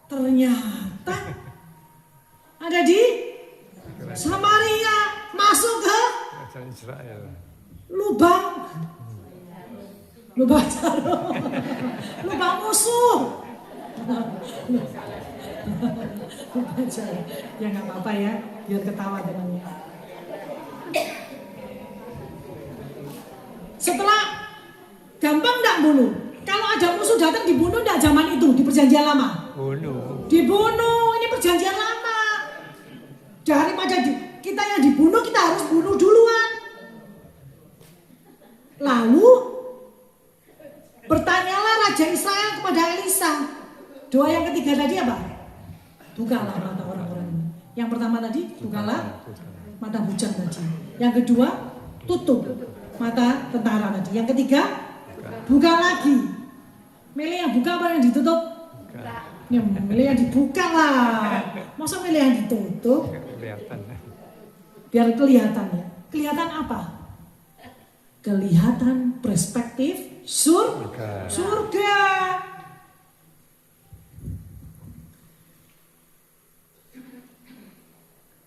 ternyata ada di Samaria, masuk ke Israel. lubang jarum, lubang musuh. Lubang jarum. Ya nggak apa-apa ya, biar ketawa dengannya. Setelah gampang nggak bunuh? Kalau ada musuh datang dibunuh nggak zaman itu di perjanjian lama? Bunuh. Dibunuh, ini perjanjian lama. Daripada kita yang dibunuh, kita harus bunuh duluan. Lalu bertanyalah Raja Israel kepada Elisa. Doa yang ketiga tadi apa? Bukalah mata orang-orang ini. Yang pertama tadi, bukalah mata bujang tadi. Yang kedua, tutup mata tentara tadi. Yang ketiga, buka lagi. Milih yang buka apa yang ditutup? Ya, milih yang dibuka lah. Masa milih yang ditutup? Kelihatan. Biar kelihatan ya. Kelihatan apa? Kelihatan perspektif surga.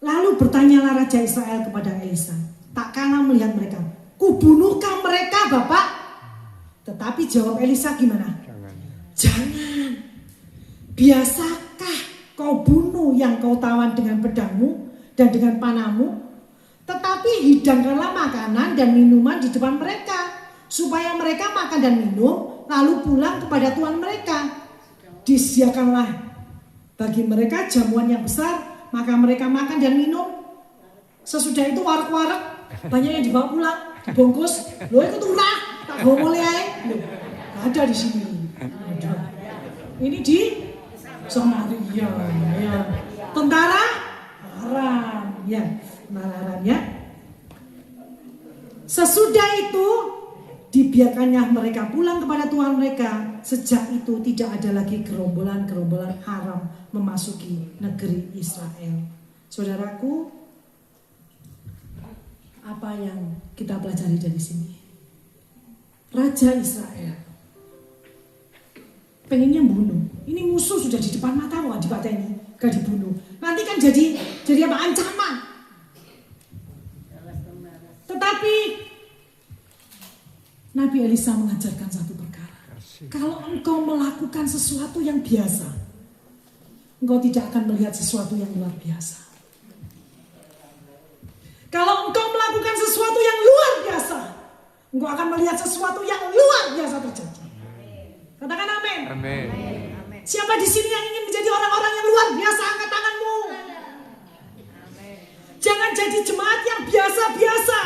Lalu bertanyalah Raja Israel kepada Elisa, tak kalah melihat mereka, kubunuhkah mereka Bapak? Tetapi jawab Elisa gimana? Jangan. Biasakah kau bunuh yang kau tawan dengan pedangmu dan dengan panahmu, tetapi hidangkanlah makanan dan minuman di depan mereka, supaya mereka makan dan minum, lalu pulang kepada Tuhan mereka. Disediakanlah bagi mereka jamuan yang besar, maka mereka makan dan minum. Sesudah itu warak-warak, banyak yang dibawa pulang, dibungkus. Loh itu turah, tak bawa mulai aja. Ada di sini. Ada. Ini di Samaria, ya. Tentara Aram, ya. Aram, ya. Sesudah itu dibiarkannya mereka pulang kepada Tuhan mereka. Sejak itu tidak ada lagi gerombolan-gerombolan Aram memasuki negeri Israel. Saudaraku, apa yang kita pelajari dari sini? Raja Israel pengennya bunuh. Ini musuh sudah di depan mata, wah dipateni, gak dibunuh. Nanti kan jadi apa, ancaman. Tetapi Nabi Elisa mengajarkan satu perkara. Kalau engkau melakukan sesuatu yang biasa, engkau tidak akan melihat sesuatu yang luar biasa. Kalau engkau melakukan sesuatu yang luar biasa, engkau akan melihat sesuatu yang luar biasa terjadi. Katakan amin. Amin. Siapa di sini yang ingin menjadi orang-orang yang luar biasa? Angkat tanganmu. Jangan jadi jemaat yang biasa-biasa.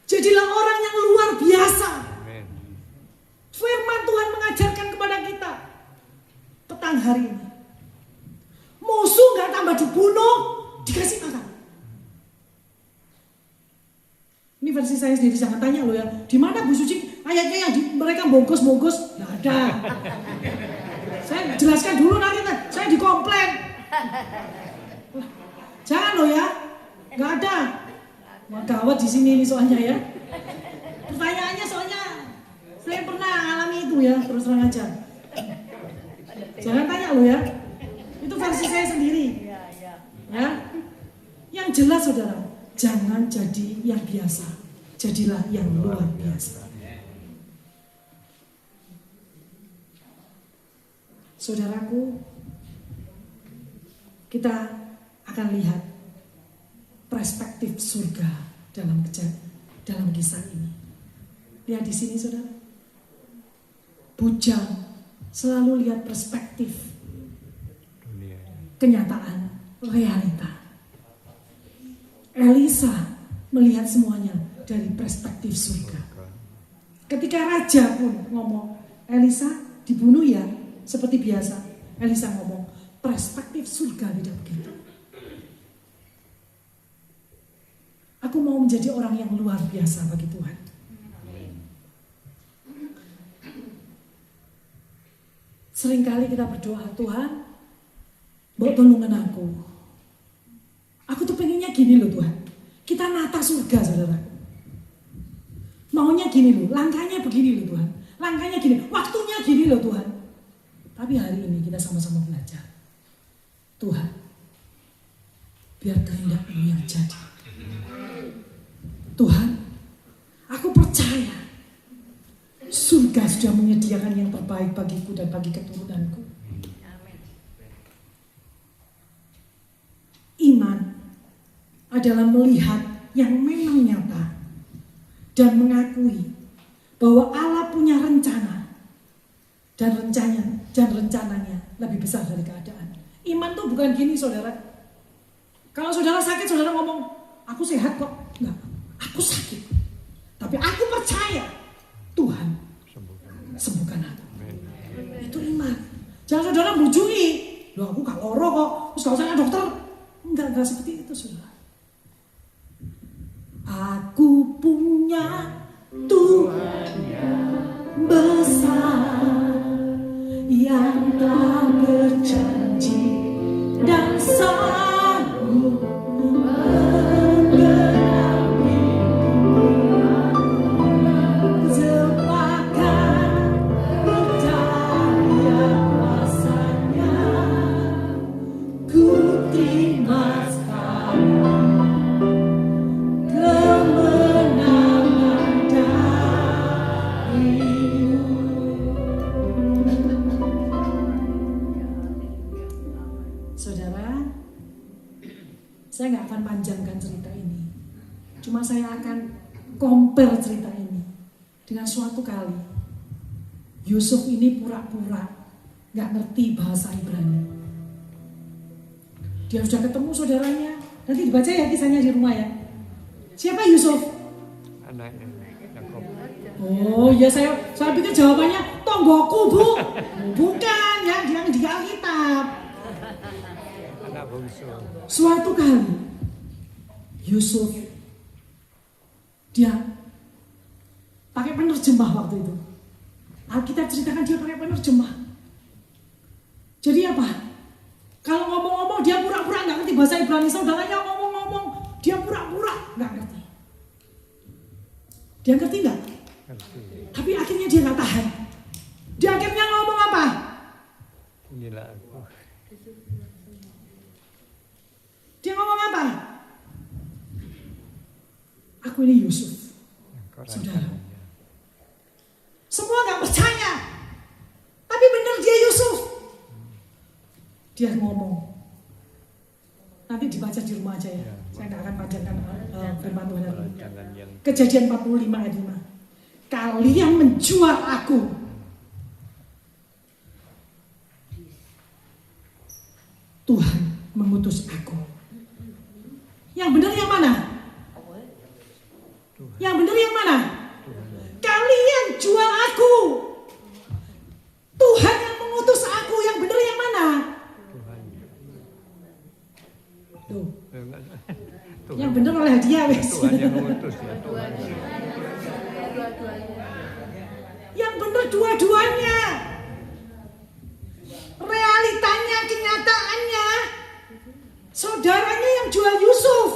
Jadilah orang yang luar biasa. Amin. Firman Tuhan mengajarkan kepada kita petang hari ini. Musuh gak tambah dibunuh, dikasih makan. Ini versi saya sendiri, jangan tanya loh ya. Di mana Bu Suci ayatnya yang mereka bungkus-bungkus? Nggak ada. Saya jelaskan dulu nanti, saya dikomplain. Jangan loh ya, nggak ada. Wah gawat di sini ini soalnya ya. Pertanyaannya soalnya saya pernah alami itu ya, terus terang aja. Jangan tanya loh ya. Itu versi saya sendiri. Ya. Yang jelas saudara, jangan jadi yang biasa, jadilah yang luar biasa. Saudaraku, kita akan lihat perspektif surga dalam kisah ini. Lihat di sini saudara, Bujang selalu lihat perspektif kenyataan, realita. Elisa melihat semuanya dari perspektif surga. Ketika raja pun ngomong, Elisa dibunuh ya, seperti biasa. Elisa ngomong, perspektif surga tidak begitu. Aku mau menjadi orang yang luar biasa bagi Tuhan. Seringkali kita berdoa, Tuhan, buat tolongan aku. Aku tuh pengennya gini loh Tuhan. Kita nata surga saudara. Maunya gini loh, langkahnya begini loh Tuhan. Langkahnya gini, waktunya gini loh Tuhan. Tapi hari ini kita sama-sama belajar. Tuhan, biar kehendak-Mu yang jadi. Tuhan, aku percaya surga sudah menyediakan yang terbaik bagiku dan bagi keturunanku. Iman adalah melihat yang memang nyata dan mengakui bahwa Allah punya rencana dan rencananya lebih besar dari keadaan. Iman tuh bukan gini saudara. Kalau saudara sakit, saudara ngomong, aku sehat kok. Enggak, aku sakit. Tapi aku percaya Tuhan sembuhkan aku. Itu iman. Jangan saudara bujuki. Loh aku gak loro kok, terus gak usah dokter. Enggak seperti itu saudara. Aku punya Tuhan yang besar, yang telah berjanji dan sanggup menggenapi sepakat percaya kuasanya. Ku terima sekarang kemenangan darimu. Saya nggak akan panjangkan cerita ini. Cuma saya akan compare cerita ini dengan suatu kali Yusuf ini pura-pura nggak ngerti bahasa Ibrani. Dia sudah ketemu saudaranya. Nanti dibaca ya kisahnya di rumah ya. Siapa Yusuf? Anaknya Yakob. Oh ya, saya pikir jawabannya tonggoku bu. Bukan ya, dia di Alkitab. Anak bungsu. Suatu kali Yusuf dia pakai penerjemah waktu itu. Alkitab ceritakan dia pakai penerjemah. Jadi apa? Kalau ngomong-ngomong dia pura-pura nggak ngerti bahasa Ibrani, saudaranya ngomong-ngomong dia pura-pura nggak ngerti. Dia ngerti nggak? Ngerti. Tapi akhirnya dia nggak tahan. Dia akhirnya ngomong apa? Inilah aku. Dia ngomong apa? Aku ini Yusuf. Yang kau Saudara. rancangannya. Semua nggak percaya. Tapi benar dia Yusuf. Dia ngomong. Nanti dibaca di rumah aja ya. Ya. Saya nggak akan panjangkan firman Tuhan hari ini. Rancangan yang Kejadian 45 ayat 5. Kalian menjual aku. Tuhan mengutus aku. Yang benar yang mana? Yang benar yang mana? Kalian jual aku. Tuhan yang mengutus aku. Yang benar yang mana? Tuhan. Tuh. Tuhan. Yang benar oleh dia wes. Tuhan yang mengutus ya Tuhan. Yang benar dua-duanya. Realitanya, kenyataannya. Saudaranya yang jual Yusuf.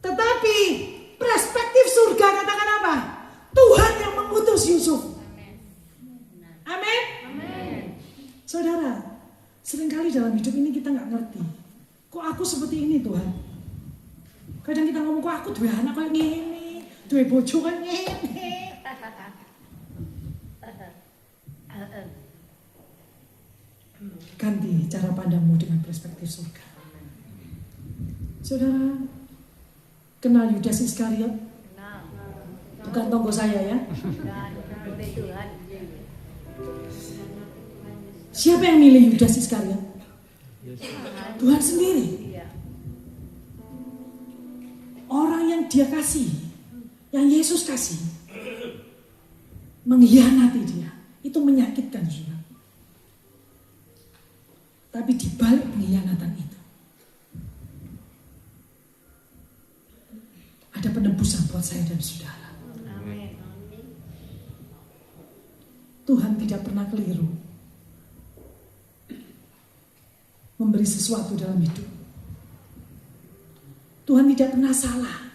Tetapi perspektif surga katakan apa? Tuhan yang mengutus Yusuf. Amin. Saudara, seringkali dalam hidup ini kita nggak ngerti. Kok aku seperti ini Tuhan? Kadang kita ngomong kok aku dua anak kayak gini, dua bojo kayak gini. Ganti cara pandangmu dengan perspektif surga. Saudara, kenal Yudas Iskariot? Bukan tonggo saya ya. Siapa yang milih Yudas Iskariot? Tuhan sendiri. Orang yang dia kasih, yang Yesus kasih, mengkhianati dia. Itu menyakitkan juga. Tapi di balik pengkhianatan itu ada penebusan buat saya dan saudara. Tuhan tidak pernah keliru memberi sesuatu dalam hidup. Tuhan tidak pernah salah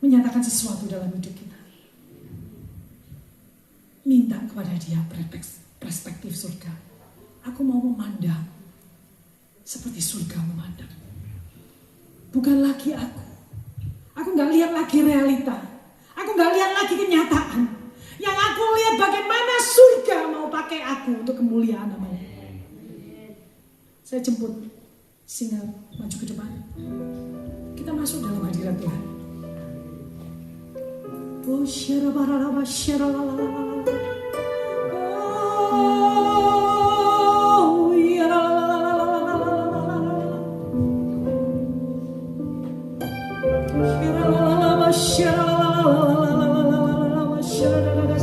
menyatakan sesuatu dalam hidup kita. Minta kepada dia perspektif surga. Aku mau memandang seperti surga memandang. Bukan lagi aku. Aku gak lihat lagi realita. Aku gak lihat lagi kenyataan. Yang aku lihat bagaimana surga mau pakai aku untuk kemuliaan namanya. Saya jemput single maju ke depan. Kita masuk dalam hadirat Tuhan. Oh syarabaraba syaralalala. Oh ya syaralalala syaralalala syaralalala.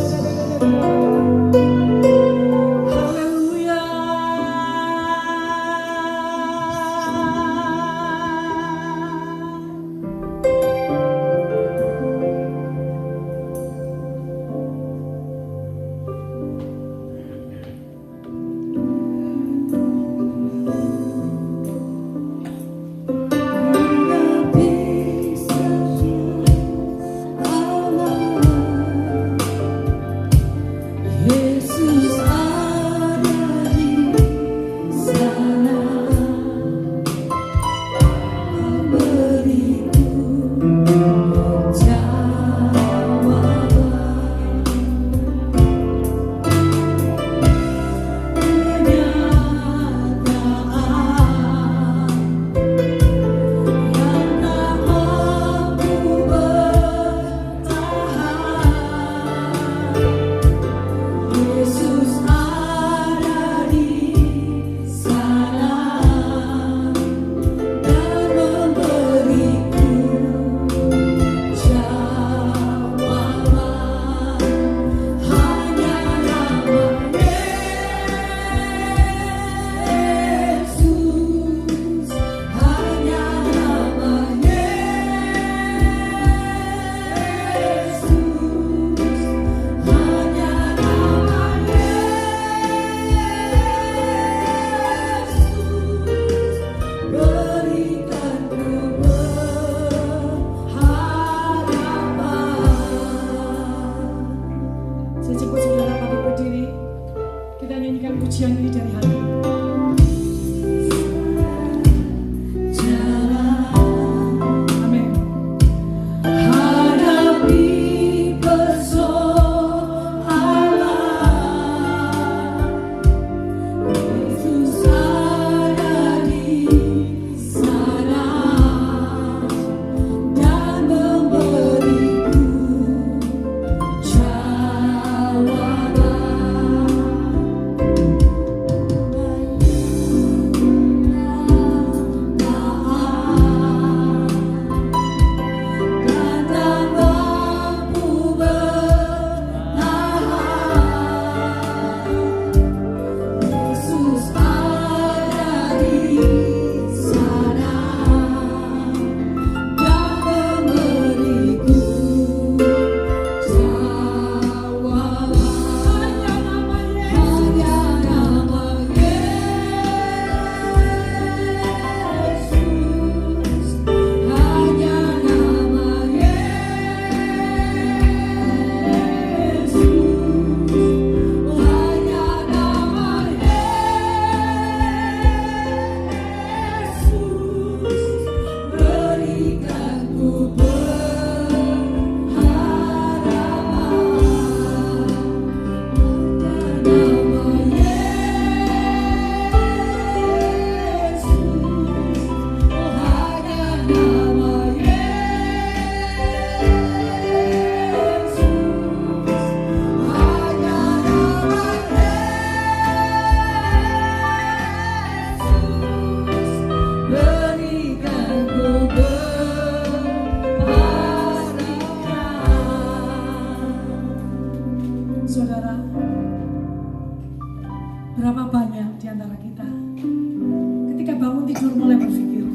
mulai berpikir,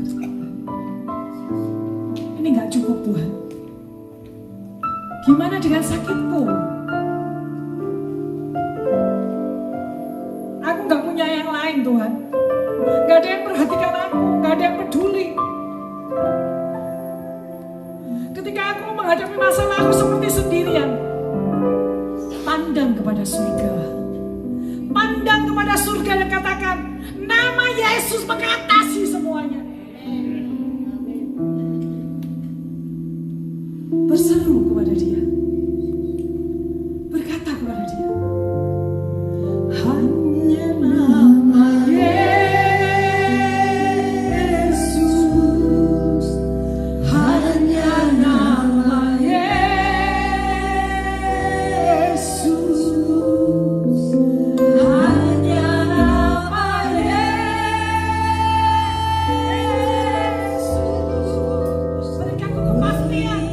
ini gak cukup Tuhan. Gimana dengan sakitku? Aku gak punya yang lain Tuhan. Gak ada yang perhatikan aku, gak ada yang peduli. Ketika aku menghadapi masalah aku seperti sendirian, pandang kepada surga. Pandang kepada surga dan katakan, nama Yesus mengatasi semuanya. Berseru kepada Dia, berkata kepada Dia, hanya nama Yesus, hanya nama Yesus, hanya nama Yesus. Berikan aku kepastian.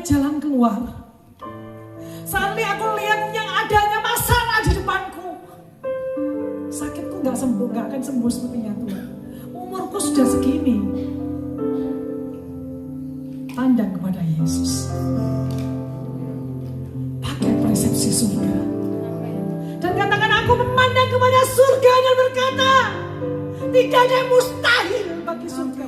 Jalan keluar. Saat ini aku lihat yang adanya masalah di depanku. Sakitku gak sembuh, gak akan sembuh sepertinya Tuhan. Umurku sudah segini. Pandang kepada Yesus. Pakai persepsi surga. Dan katakan, aku memandang kepada surga dan berkata, tidak ada yang mustahil bagi surga.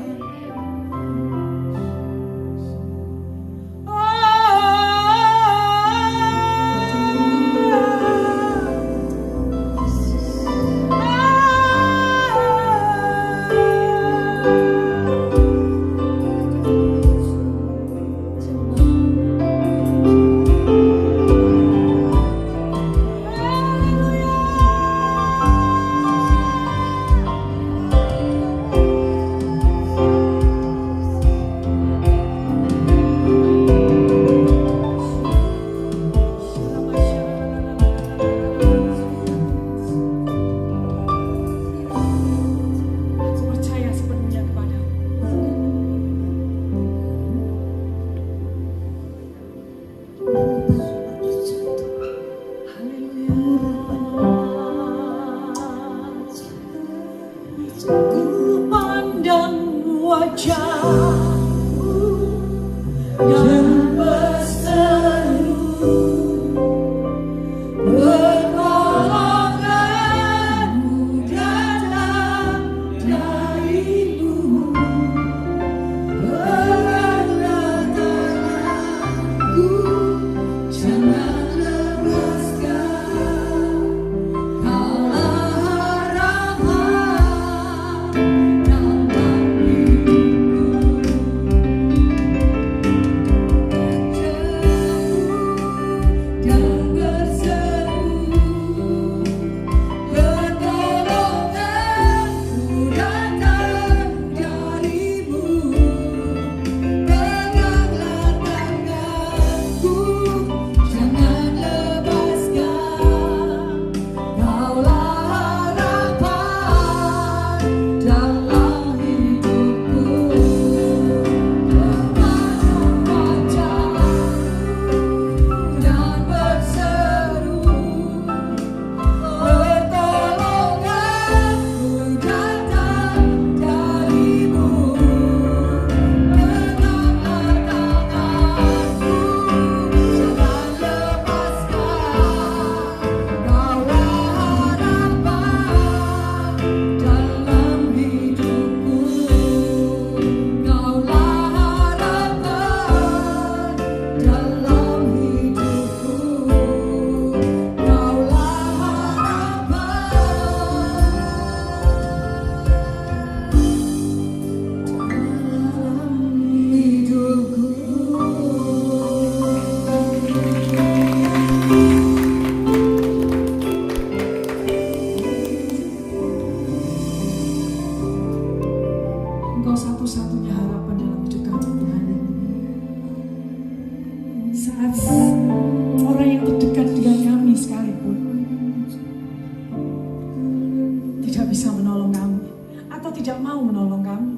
tidak bisa menolong kami atau tidak mau menolong kami.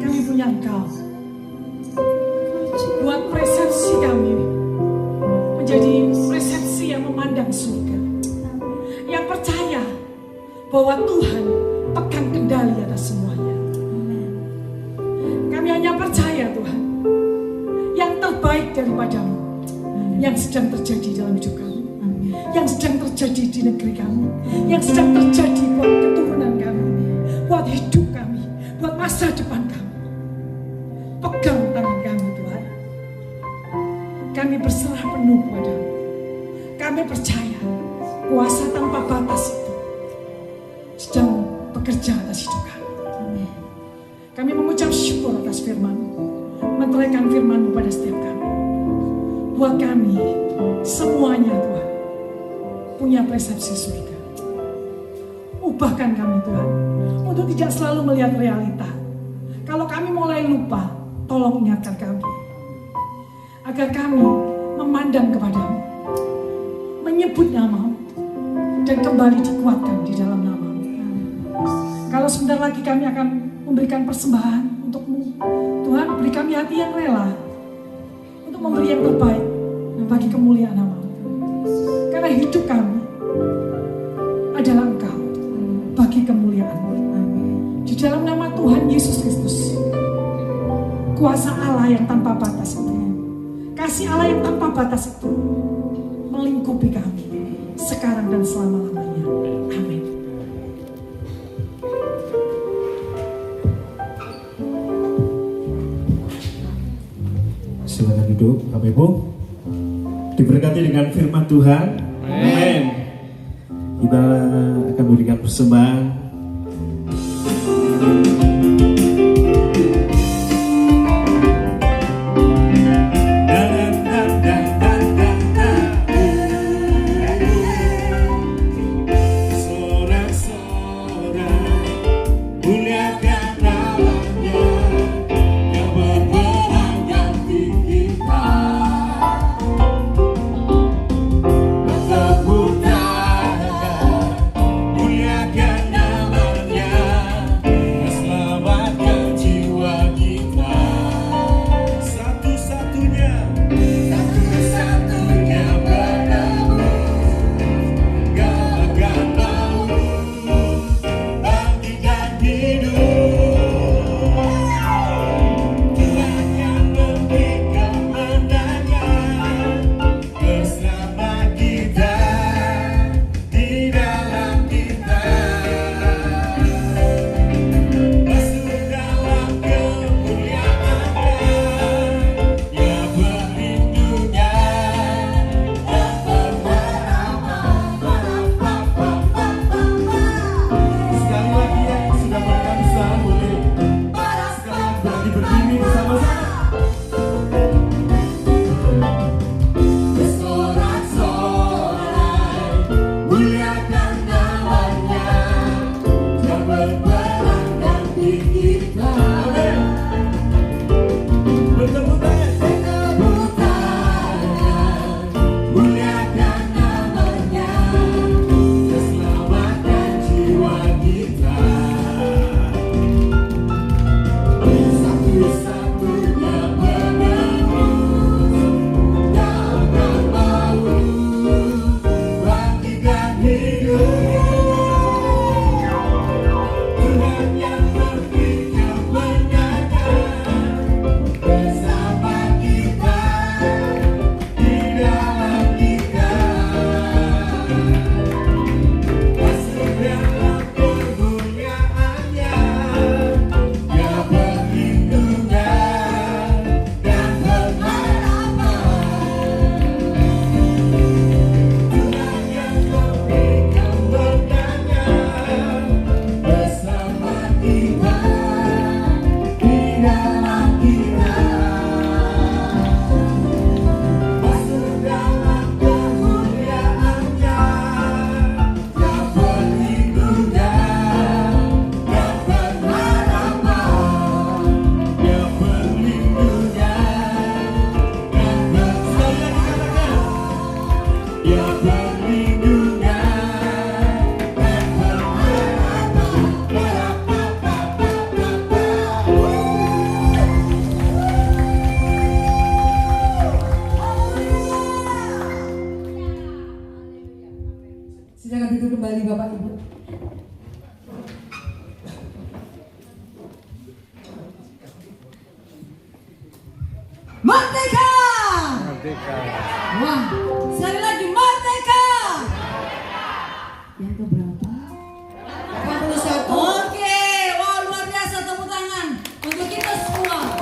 Kami punya Engkau. Buat persepsi kami menjadi persepsi yang memandang surga, yang percaya bahwa Tuhan pegang kendali atas semuanya. Kami hanya percaya Tuhan, yang terbaik daripadamu yang sedang terjadi dalam hidup kami, yang sedang terjadi di negeri kami, yang sedang terjadi buat keturunan kami, buat hidup kami, buat masa depan kami. Pegang tangan kami Tuhan. Kami berserah penuh padamu. Kami percaya kuasa tanpa batas itu sedang bekerja atas hidup kami. Kami mengucap syukur atas firman-Mu, meteraikan firman-Mu pada setiap kami. Buat kami semuanya Tuhan punya persepsi surga. Ubahkan kami Tuhan untuk tidak selalu melihat realita. Kalau kami mulai lupa, tolong ingatkan kami agar kami memandang kepadamu, menyebut nama-Mu, dan kembali dikuatkan di dalam nama-Mu. Kalau sebentar lagi kami akan memberikan persembahan untuk-Mu, Tuhan beri kami hati yang rela untuk memberi yang terbaik bagi kemuliaan nama-Mu. Karena hidup kami adalah Engkau, bagi kemuliaan-Mu. Di dalam nama Tuhan Yesus Kristus, kuasa Allah yang tanpa batas itu, kasih Allah yang tanpa batas itu melingkupi kami sekarang dan selama-lamanya. Amin. Silakan duduk, Bapak Ibu. Diberkati dengan firman Tuhan. Amin. Kita akan berikan persembahan. Muliakan dari Bapak Ibu. Merdeka! Merdeka. Wah, sekali lagi merdeka! Yang keberapa? 41. Oke, wah luar biasa, tepuk tangan untuk kita semua.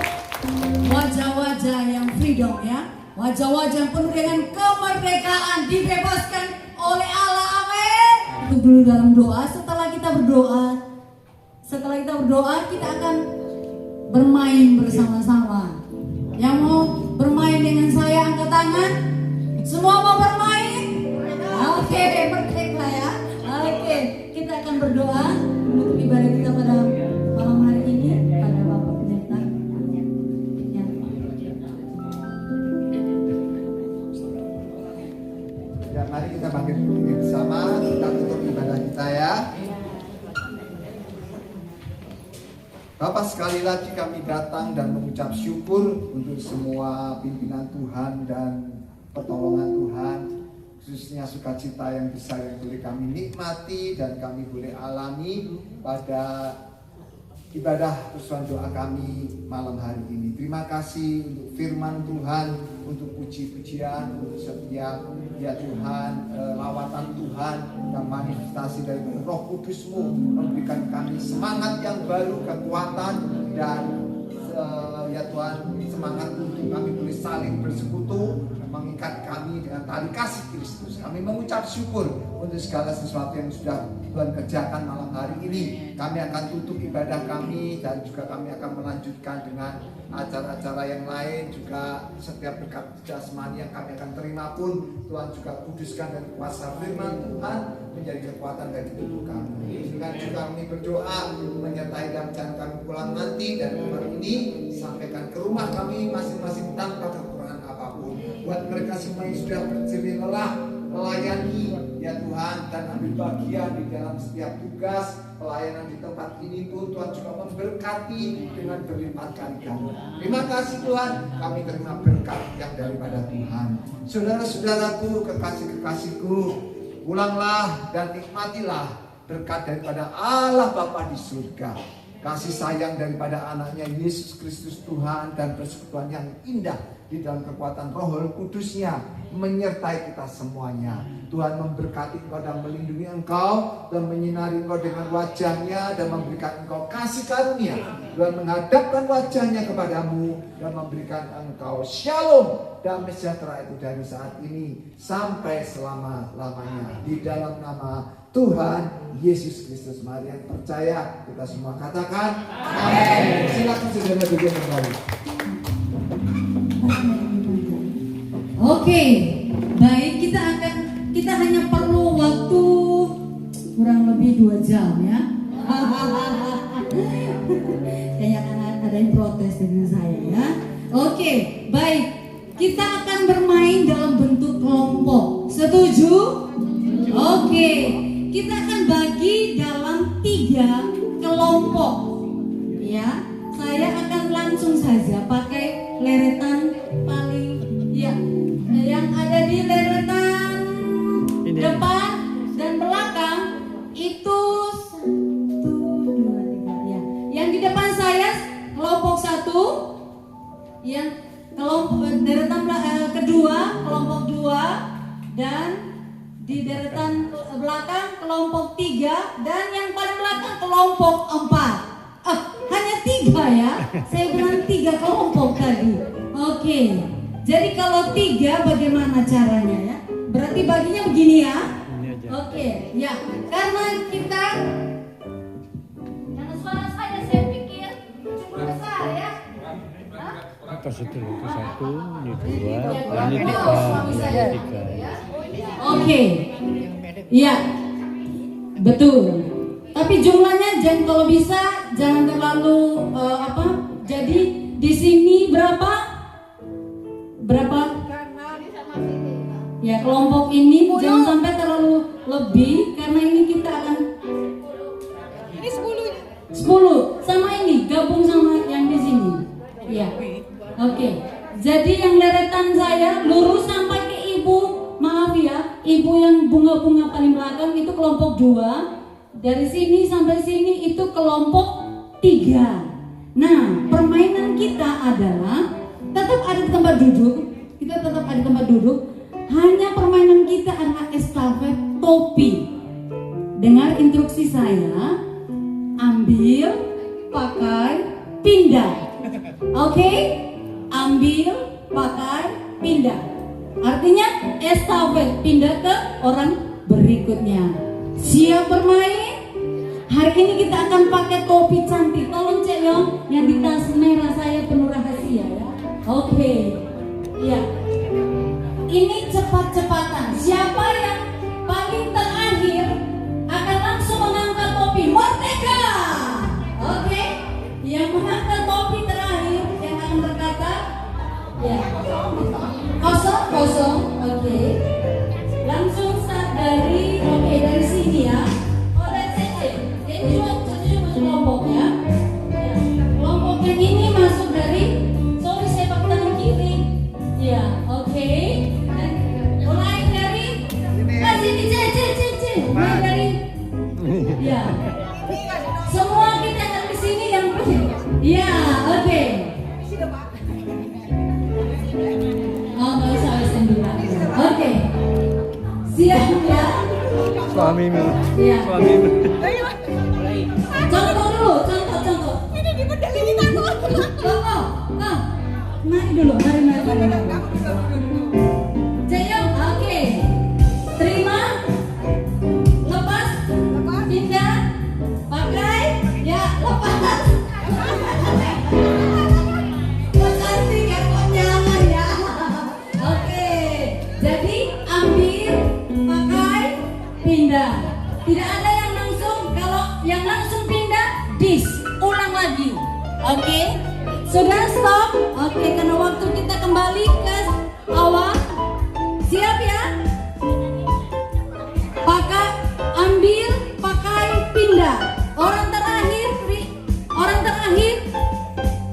Wajah-wajah yang freedom ya, wajah-wajah yang penuh dengan kemerdekaan, dibebaskan oleh Allah. Amin. Itu dulu dalam doa. Setelah kita berdoa, kita akan bermain bersama-sama. Yang mau bermain dengan saya angkat tangan. Semua mau bermain? Oke, merdeka ya. Oke, kita akan berdoa untuk ibadah kita pada malam hari ini pada Bapak Pendeta. Ya. Ya, mari kita bangkit berdiri bersama, kita tutup ibadah kita ya. Bapak, sekali lagi kami datang dan mengucap syukur untuk semua pimpinan Tuhan dan pertolongan Tuhan, khususnya sukacita yang besar yang boleh kami nikmati dan kami boleh alami pada ibadah persuan doa kami malam hari ini. Terima kasih untuk firman Tuhan, untuk puji-pujian, untuk setiap ya Tuhan, lawatan Tuhan yang manifestasi dari Roh Kudus-Mu memberikan kami semangat yang baru, kekuatan dan ya Tuhan, semangat untuk kami boleh saling bersekutu, mengikat kami dengan tali kasih Kristus. Kami mengucap syukur untuk segala sesuatu yang sudah Tuhan kerjakan malam hari ini. Kami akan tutup ibadah kami dan juga kami akan melanjutkan dengan acara-acara yang lain. Juga setiap berkat jasmani yang kami akan terima pun Tuhan juga kuduskan dan kuasa firman Tuhan menjadi kekuatan bagi tubuh kami. Dengan juga kami berdoa menyertai dan jangan kami pulang nanti dan hari ini sampaikan ke rumah kami masing-masing tanpa kekurangan apapun. Buat mereka semua yang sudah berjerih lelah melayani ya Tuhan dan ambil bagian di dalam setiap tugas pelayanan di tempat ini pun Tuhan juga memberkati dengan berlipat kali ganda. Terima kasih Tuhan, kami terima berkat yang daripada Tuhan. Saudara-saudaraku, kekasih-kekasihku, pulanglah dan nikmatilah berkat daripada Allah Bapa di surga, kasih sayang daripada anaknya Yesus Kristus Tuhan, dan persekutuan yang indah di dalam kekuatan Roh Kudus-Nya menyertai kita semuanya. Tuhan memberkati engkau dan melindungi engkau dan menyinari engkau dengan wajah-Nya dan memberikan engkau kasih karunia. Tuhan menghadapkan wajah-Nya kepadamu dan memberikan engkau shalom, damai sejahtera itu dari saat ini sampai selama-lamanya. Di dalam nama Tuhan Yesus Kristus, mari yang percaya kita semua katakan amin. Silakan saudara duduk kembali. Oke, baik, kita hanya perlu waktu kurang lebih 2 jam ya. Kayaknya ada yang protes dengan saya ya. Oke, baik, kita akan bermain dalam bentuk kelompok. Setuju? Oke, kita akan bagi dalam 3 kelompok. Ya, saya akan langsung saja pakai leretan paling ya, yang ada di leretan depan dan belakang itu 1, 2, 3 ya. Yang di depan saya kelompok 1, yang kelompok deretan kedua kelompok 2, dan di deretan belakang kelompok 3, dan yang paling belakang kelompok 4. Hanya 3 ya. Saya bilang 3 kelompok tadi. Oke. Jadi kalau 3 bagaimana caranya ya? Berarti baginya begini ya. Oke, ya. Karena kita, karena suara saya pikir cukup besar ya. Atas itu 1, ini 2, Ya, ini 3, suami saya ini 3. ya. Oke. Iya. Betul. Tapi jumlahnya jangan, kalau bisa jangan terlalu Jadi di sini berapa? Ya, kelompok ini jangan sampai terlalu lebih karena ini kita akan Ini 10. 10 sama ini gabung sama yang di sini. Ya. Oke. Jadi yang leretan saya lurus sampai ke ibu. Maaf ya, ibu yang bunga-bunga paling belakang itu kelompok 2. Dari sini sampai sini itu kelompok 3. Nah, permainan kita adalah tetap ada di tempat duduk. Kita tetap ada di tempat duduk. Hanya permainan kita adalah estafet topi. Dengar instruksi saya, ambil, pakai, pindah. Oke? Ambil, pakai, pindah. Artinya estafet pindah ke orang berikutnya. Siap bermain? Hari ini kita akan pakai topi cantik. Tolong Cek Yong, yang di tas merah saya penuh rahasia ya. Oke. Iya. Ini cepat-cepatan. Siapa yang paling terakhir akan langsung mengangkat topi. Merdeka. Oke. Yang mengangkat topi terakhir yang akan berkata, ya. Kosong. Oke. Langsung start dari dari sini ya. Oh, dari Cece. Ini juga masuk kelompok ya. Ya. Kelompok yang ini masuk dari sepak tangan kiri. Ya, oke. Dan mulai dari sini Cece. Mulai dari ya. Semua kita akan di sini yang ya, oke. Oh, nggak usah dulu. Oke. Siap ya? Suamimu. Iya. Suamimu. Contoh dulu, contoh. Ini di pedali kita kok. Contoh. Mari dulu, mari. Jayong, oke. Terima. Lepas. Pindah. Pakai. Ya, lepas. Cantik ya, konyangan ya. Oke. Jadi ambil, pakai, pindah. Tidak ada yang langsung. Kalau yang langsung pindah, ulang lagi. Oke. Sudah stop. Oke, karena waktu kita kembali ke awal. Siap ya? Ambil, pakai, pindah. Orang terakhir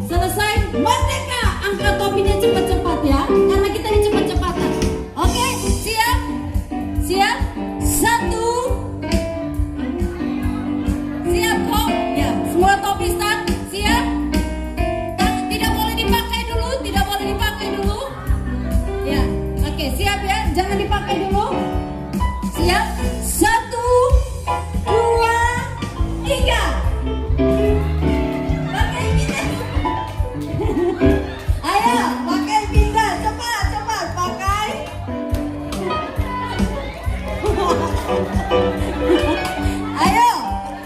selesai. Merdeka. Angkat topinya cepat-cepat ya. Karena kita ini cepat-cepatan. Oke, siap? Siap? 1. Siap kok? Ya, semua topi start. Siap? Tidak boleh dipakai dulu. Ya, oke, siap ya? Jangan dipakai dulu. Siap? 1, 2, 3. Pakai pindah. Ayo, pakai pindah. Cepat, pakai. Ayo,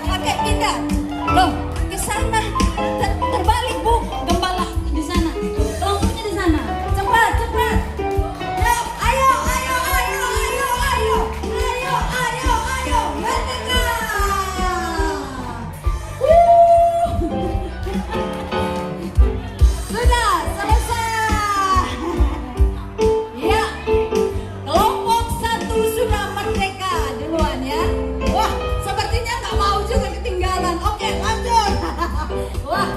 pakai pindah. Loh, ke sana. Terbalik, Bu. Gembala di sana. Kelompoknya di sana. Cepat. Ayo. Merdeka. Sudah selesai. Ya. Kelompok 1 sudah merdeka duluan ya. Wah, sepertinya nggak mau juga ketinggalan. Oke, lanjut. Wah,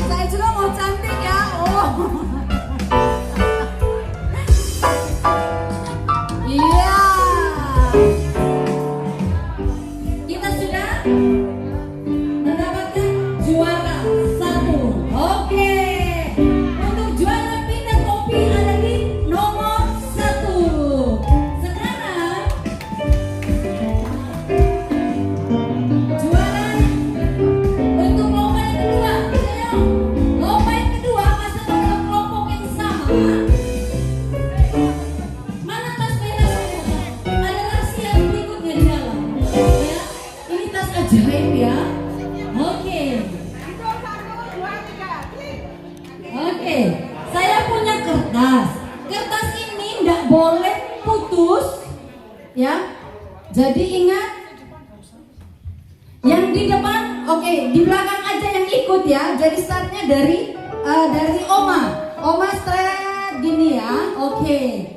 saya juga mau cantik ya. Oh. Iya. Kita sudah mendapatkan juara 1. Oke. Untuk juara pindah topi ada di nomor 1. Sekarang juara untuk lomba yang kedua. Lomba yang kedua masih dalam kelompok yang sama. Mana tas merah saya? Ada rahasia berikutnya di dalam. Ya, ini tas ajaib ya. Oke. Oke, saya punya kertas. Kertas ini tidak boleh putus, ya. Jadi ingat, yang di depan, oke, di belakang aja yang ikut ya. Jadi startnya dari Oma straight gini ya. Oke.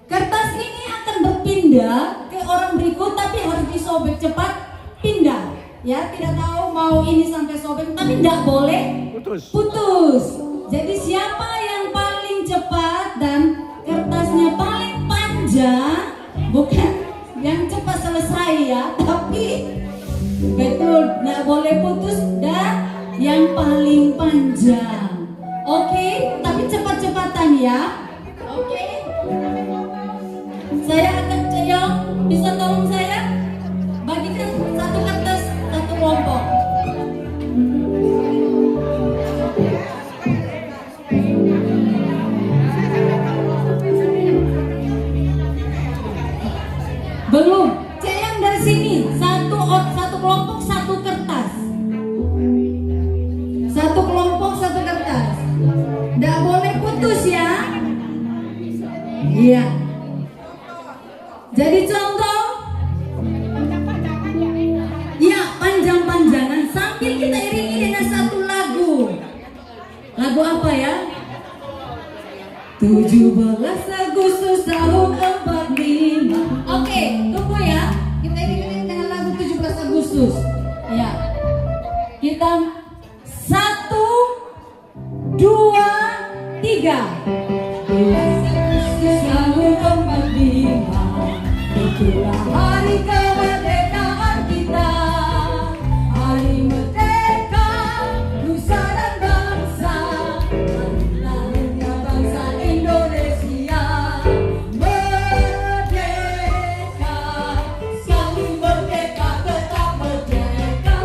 Kertas ini akan berpindah ke orang berikut, tapi harus disobek cepat. Pindah, ya. Tidak tahu mau ini sampai sobek, tapi tidak boleh putus. Jadi siapa yang paling cepat dan kertasnya paling panjang, bukan yang cepat cepat selesai ya, tapi betul nggak boleh putus dan yang paling panjang. Oke, tapi cepat-cepatan ya. Oke. Saya akan Ceyong, bisa tolong saya bagikan satu kertas satu kelompok. Belum, Ceyong dari sini satu kelompok satu kertas. Satu kelompok satu kertas. Nggak boleh putus ya. Iya. Jadi contoh, ya panjang-panjangan sambil kita iringi dengan satu lagu. Lagu apa ya? 17 Agustus tahun 45. Oke, tunggu ya. Kita iringi dengan lagu 17 Agustus. Ya. Kita 1, 2, 3. Tahun 45. Itulah hari kemerdekaan kita. Hari merdeka nusa dan bangsa. Lahirnya bangsa Indonesia. Merdeka, sekali merdeka tetap merdeka.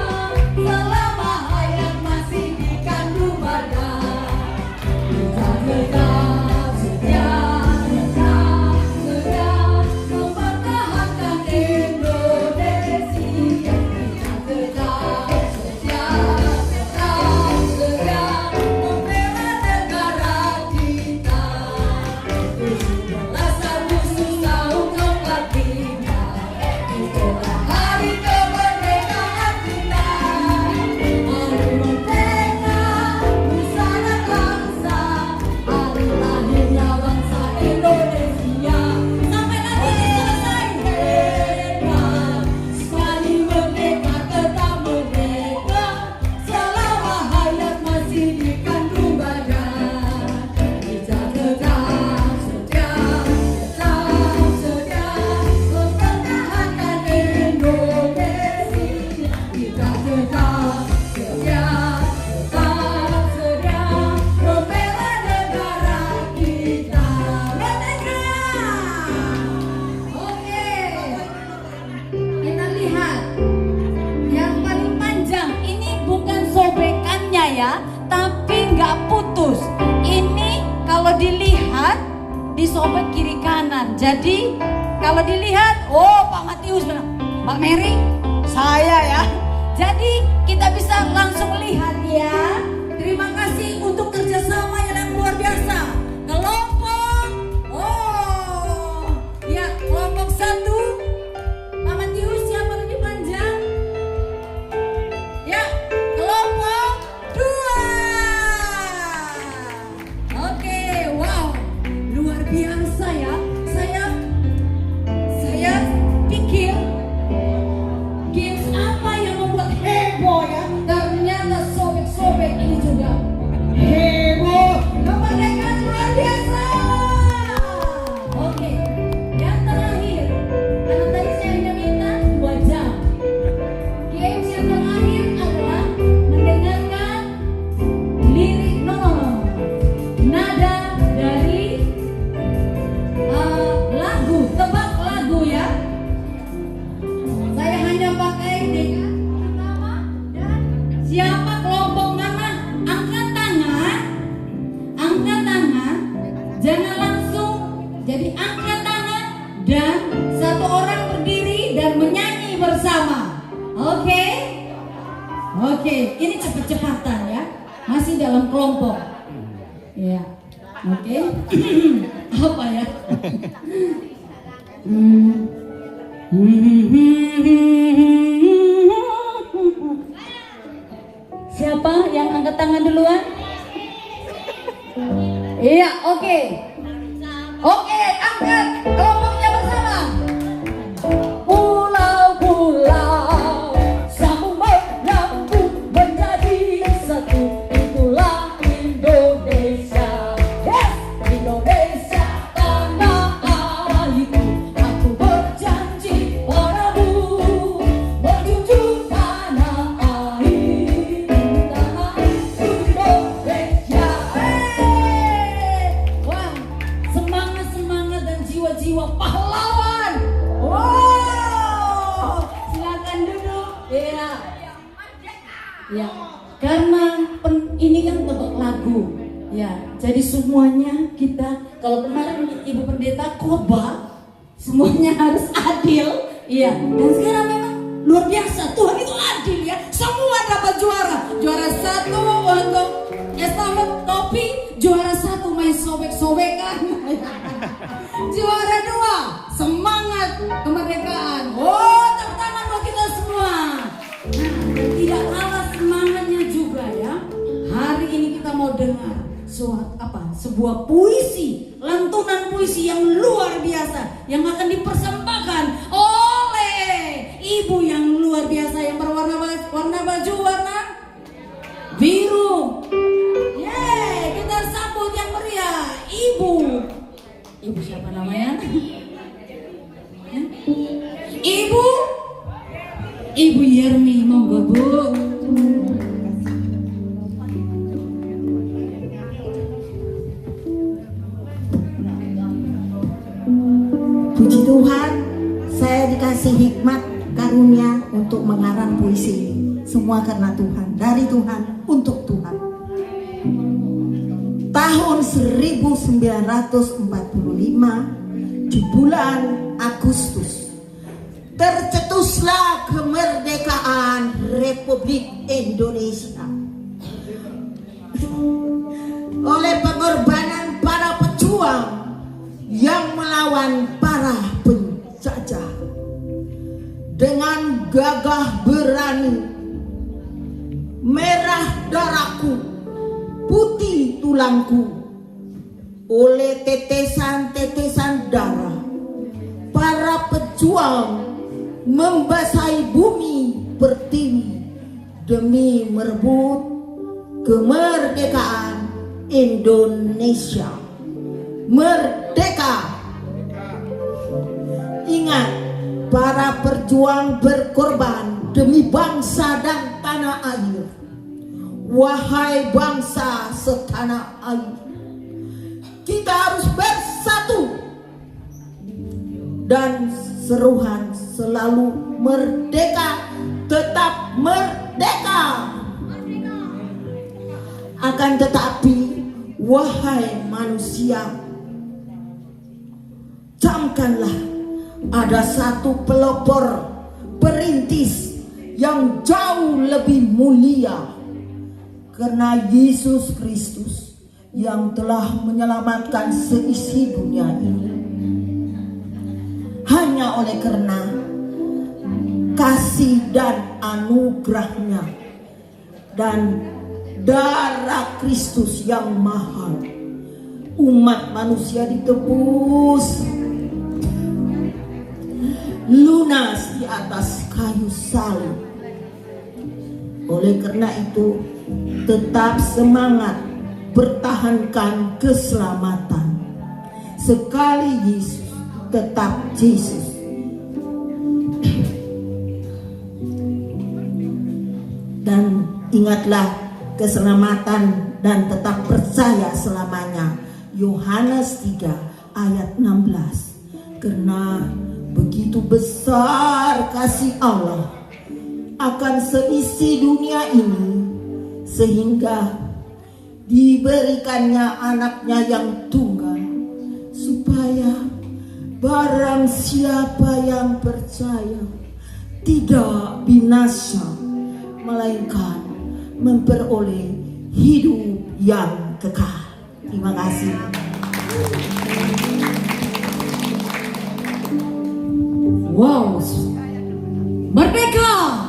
Selama hayat masih dikandung badan. Kita tetap setia, mempertahankan Indonesia. Kita tetap setia, membela negara kita. 17 Agustus tahun 45. Itulah hari kemerdekaan kita. Hari merdeka, nusa dan bangsa. Hari lahirnya bangsa Indonesia. Sampai nanti selesai. Merdeka, sekali merdeka tetap merdeka. Selama hayat masih dikandung badan. Kita tetap setia, mempertahankan Indonesia. Kita tetap setia, membela negara kita. Merdeka! Oke, kita lihat yang paling panjang. Ini bukan sobekannya ya, tapi nggak putus. Ini kalau dilihat disobek kiri kanan. Jadi kalau dilihat, oh Pak Matius benar, Mbak Mary, saya ya. Jadi kita bisa langsung lihat ya. Terima kasih untuk kerjasama yang luar biasa. Kelompok, oh ya kelompok 1. Pak Matius siapa lebih panjang? Ya, kelompok 2. Oke, wow, luar biasa ya. Saya pikir games apa yang membuat heboh ya? Ternyata sobek-sobek ini juga heboh. Kemerdekaan luar biasa. Oke, yang terakhir, karena tadi saya hanya minta 2 jam. Games yang terakhir adalah mendengarkan lirik nada dari lagu, tebak lagu ya. Saya hanya pakai dengan pertama dan siapa kelompok mana angkat tangan, jangan langsung. Jadi angkat tangan dan satu orang berdiri dan menyanyi bersama. Oke? Oke, ini cepet-cepatan ya. Masih dalam kelompok. Ya. Oke. Apa ya? Siapa yang angkat tangan duluan? Iya, oke. Oke, angkat kelompoknya bersama. Pulau-pulau sambung menyambung menjadi satu. Itulah Indonesia. Yes, Indonesia tanah airku. Aku berjanji pada Ya. Ya. Karena ini kan tebak lagu. Ya, jadi semuanya kita, kalau kemarin Ibu Pendeta khotbah, semuanya harus adil. Iya, dan sekarang memang luar biasa, Tuhan itu adil ya. Semua dapat juara. Juara 1 untuk estafet topi, juara 1 main sobek-sobekan. Juara 2 semangat kemerdekaan. Oh, tepuk tangan buat kita semua. Nah, dan tidak kalah semangatnya juga ya. Hari ini kita mau dengar sebuah puisi, lantunan puisi yang luar biasa yang akan dipersembahkan oleh ibu yang luar biasa yang berwarna baju warna biru. Yeay, kita sambut yang meriah Ibu siapa namanya? Ibu Yermi, monggo Bu. Puji Tuhan, saya dikasih hikmat karunia untuk mengarang puisi ini. Semua karena Tuhan, dari Tuhan, untuk Tuhan. Tahun 1945 di bulan Agustus tercetuslah kemerdekaan Republik Indonesia oleh pengorbanan para pejuang yang melawan para penjajah. Dengan gagah berani, merah darahku, putih tulangku, oleh tetesan-tetesan darah para pejuang membasahi bumi pertiwi demi merebut kemerdekaan Indonesia. Merdeka. Ingat, para perjuang berkorban demi bangsa dan tanah air. Wahai bangsa setanah air, kita harus bersatu dan seruan selalu merdeka, tetap merdeka. Akan tetapi, wahai manusia, camkanlah ada satu pelopor perintis yang jauh lebih mulia, karena Yesus Kristus yang telah menyelamatkan seisi dunia ini. Hanya oleh karena kasih dan anugerahnya dan darah Kristus yang mahal, umat manusia ditebus lunas di atas kayu salib. Oleh karena itu, tetap semangat pertahankan keselamatan. Sekali Yesus, tetap Yesus. Dan ingatlah keselamatan dan tetap percaya selamanya. Yohanes 3 ayat 16. Karena begitu besar kasih Allah akan seisi dunia ini, sehingga diberikannya anaknya yang tunggal, supaya barang siapa yang percaya tidak binasa, melainkan memperoleh hidup yang kekal. Terima kasih. Wow, merdeka!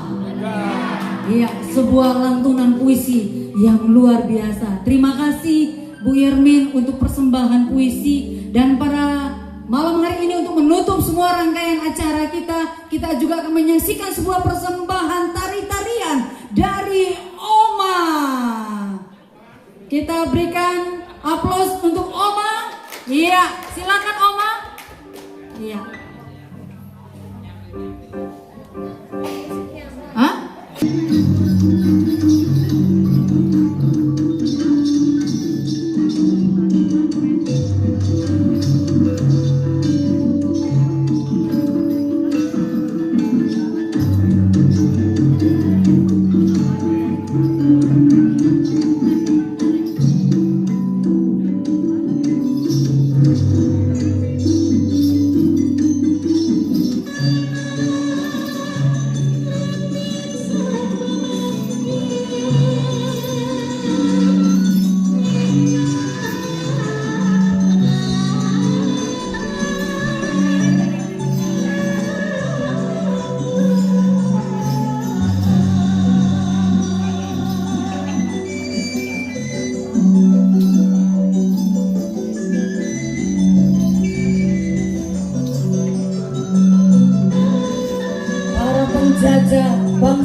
Iya, sebuah lantunan puisi yang luar biasa. Terima kasih Bu Yermin untuk persembahan puisi, dan pada malam hari ini untuk menutup semua rangkaian acara kita juga akan menyaksikan sebuah persembahan tari-tarian dari Oma. Kita berikan aplaus untuk Oma. Iya, silakan Oma. Iya. Hah?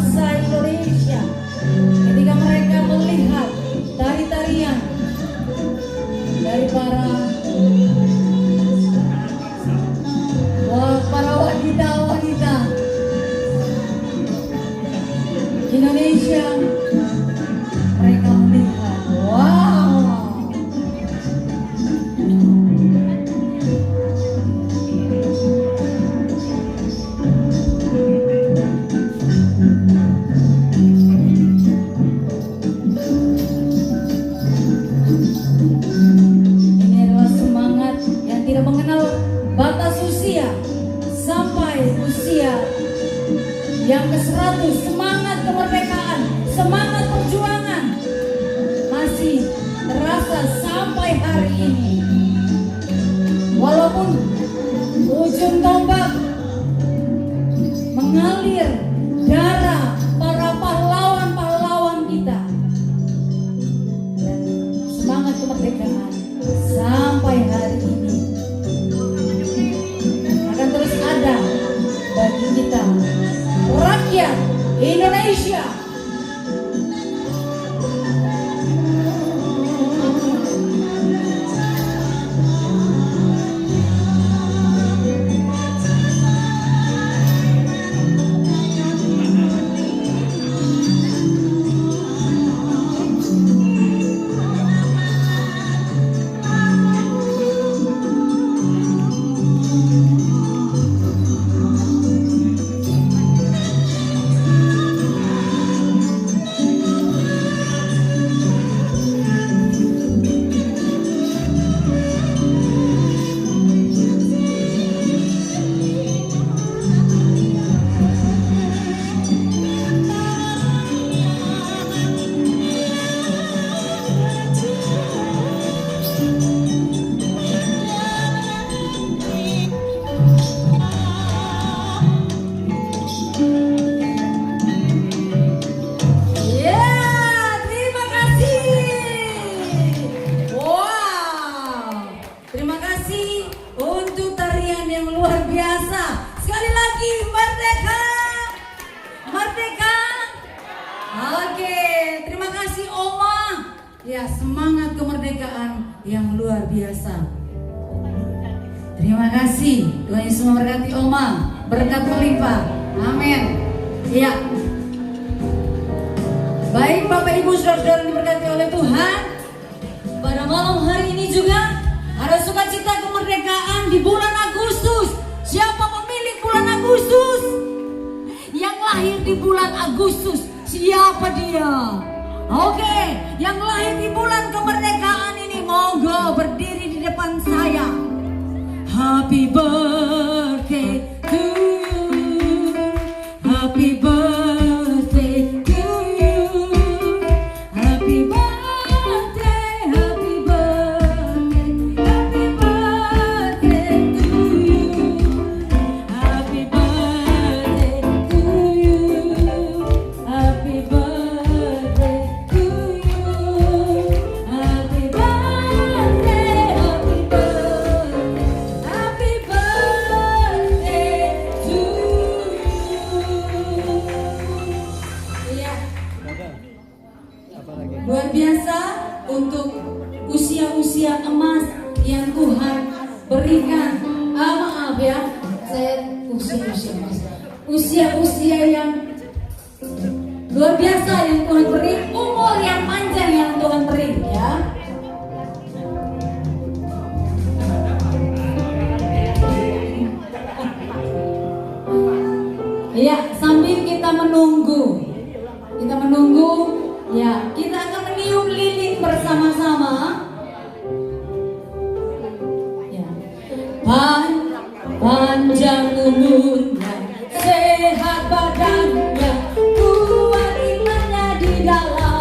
bangsa Indonesia ketika mereka melihat tari-tarian dari para wanita-wanita Indonesia. Mereka melihat, wow, ini adalah semangat yang tidak mengenal batas usia sampai usia yang ke-100. Semangat kemerdekaan, semangat perjuangan masih terasa sampai hari ini. Walaupun ujung tombak mengalir darah para pahlawan-pahlawan kita, dan semangat kemerdekaan sampai hari ini akan terus ada bagi kita rakyat Indonesia. Ya, semangat kemerdekaan yang luar biasa. Terima kasih. Tuhan Yesus memberkati Oma, berkat berlimpah. Amin. Ya. Baik Bapak Ibu Saudara diberkati oleh Tuhan. Pada malam hari ini juga ada sukacita kemerdekaan di bulan Agustus. Siapa pemilik bulan Agustus? Yang lahir di bulan Agustus, siapa dia? Oke, yang lahir di bulan kemerdekaan ini monggo berdiri di depan saya. Happy birthday to you. Happy birthday to you. Happy birthday, happy birthday, happy birthday to you. Happy birthday to you. Happy birthday. Luar biasa untuk usia-usia emas yang Tuhan berikan. Maaf ya, saya usia-usia emas. Usia-usia yang luar biasa yang Tuhan beri, umur yang panjang yang Tuhan beri ya. Ya, sambil kita menunggu ya, kita akan meniup lilin bersama-sama. Ya. Panjang umurnya, sehat badannya, kuat imannya di dalam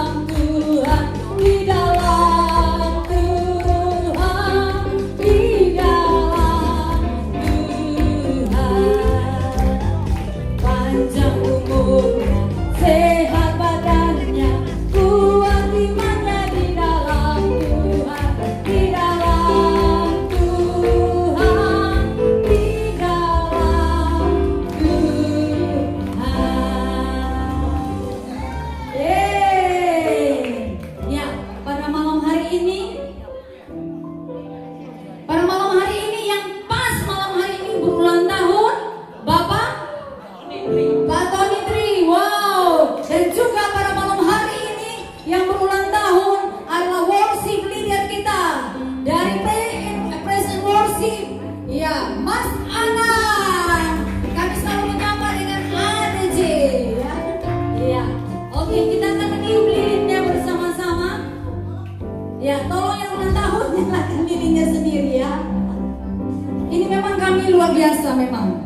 memang.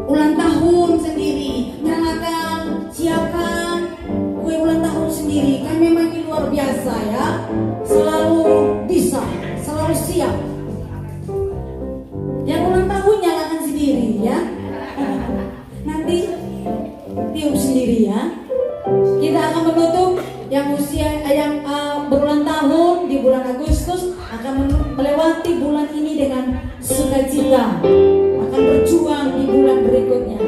Ulang tahun sendiri, nyalakan, siapkan kue ulang tahun sendiri. Kan memang ini luar biasa ya. Selalu bisa, selalu siap. Yang ulang tahun nyalakan sendiri ya. Nanti tiup sendiri ya. Kita akan menutup yang berulang tahun di bulan Agustus, akan melewati bulan ini dengan sukacita, akan berjuang di bulan berikutnya.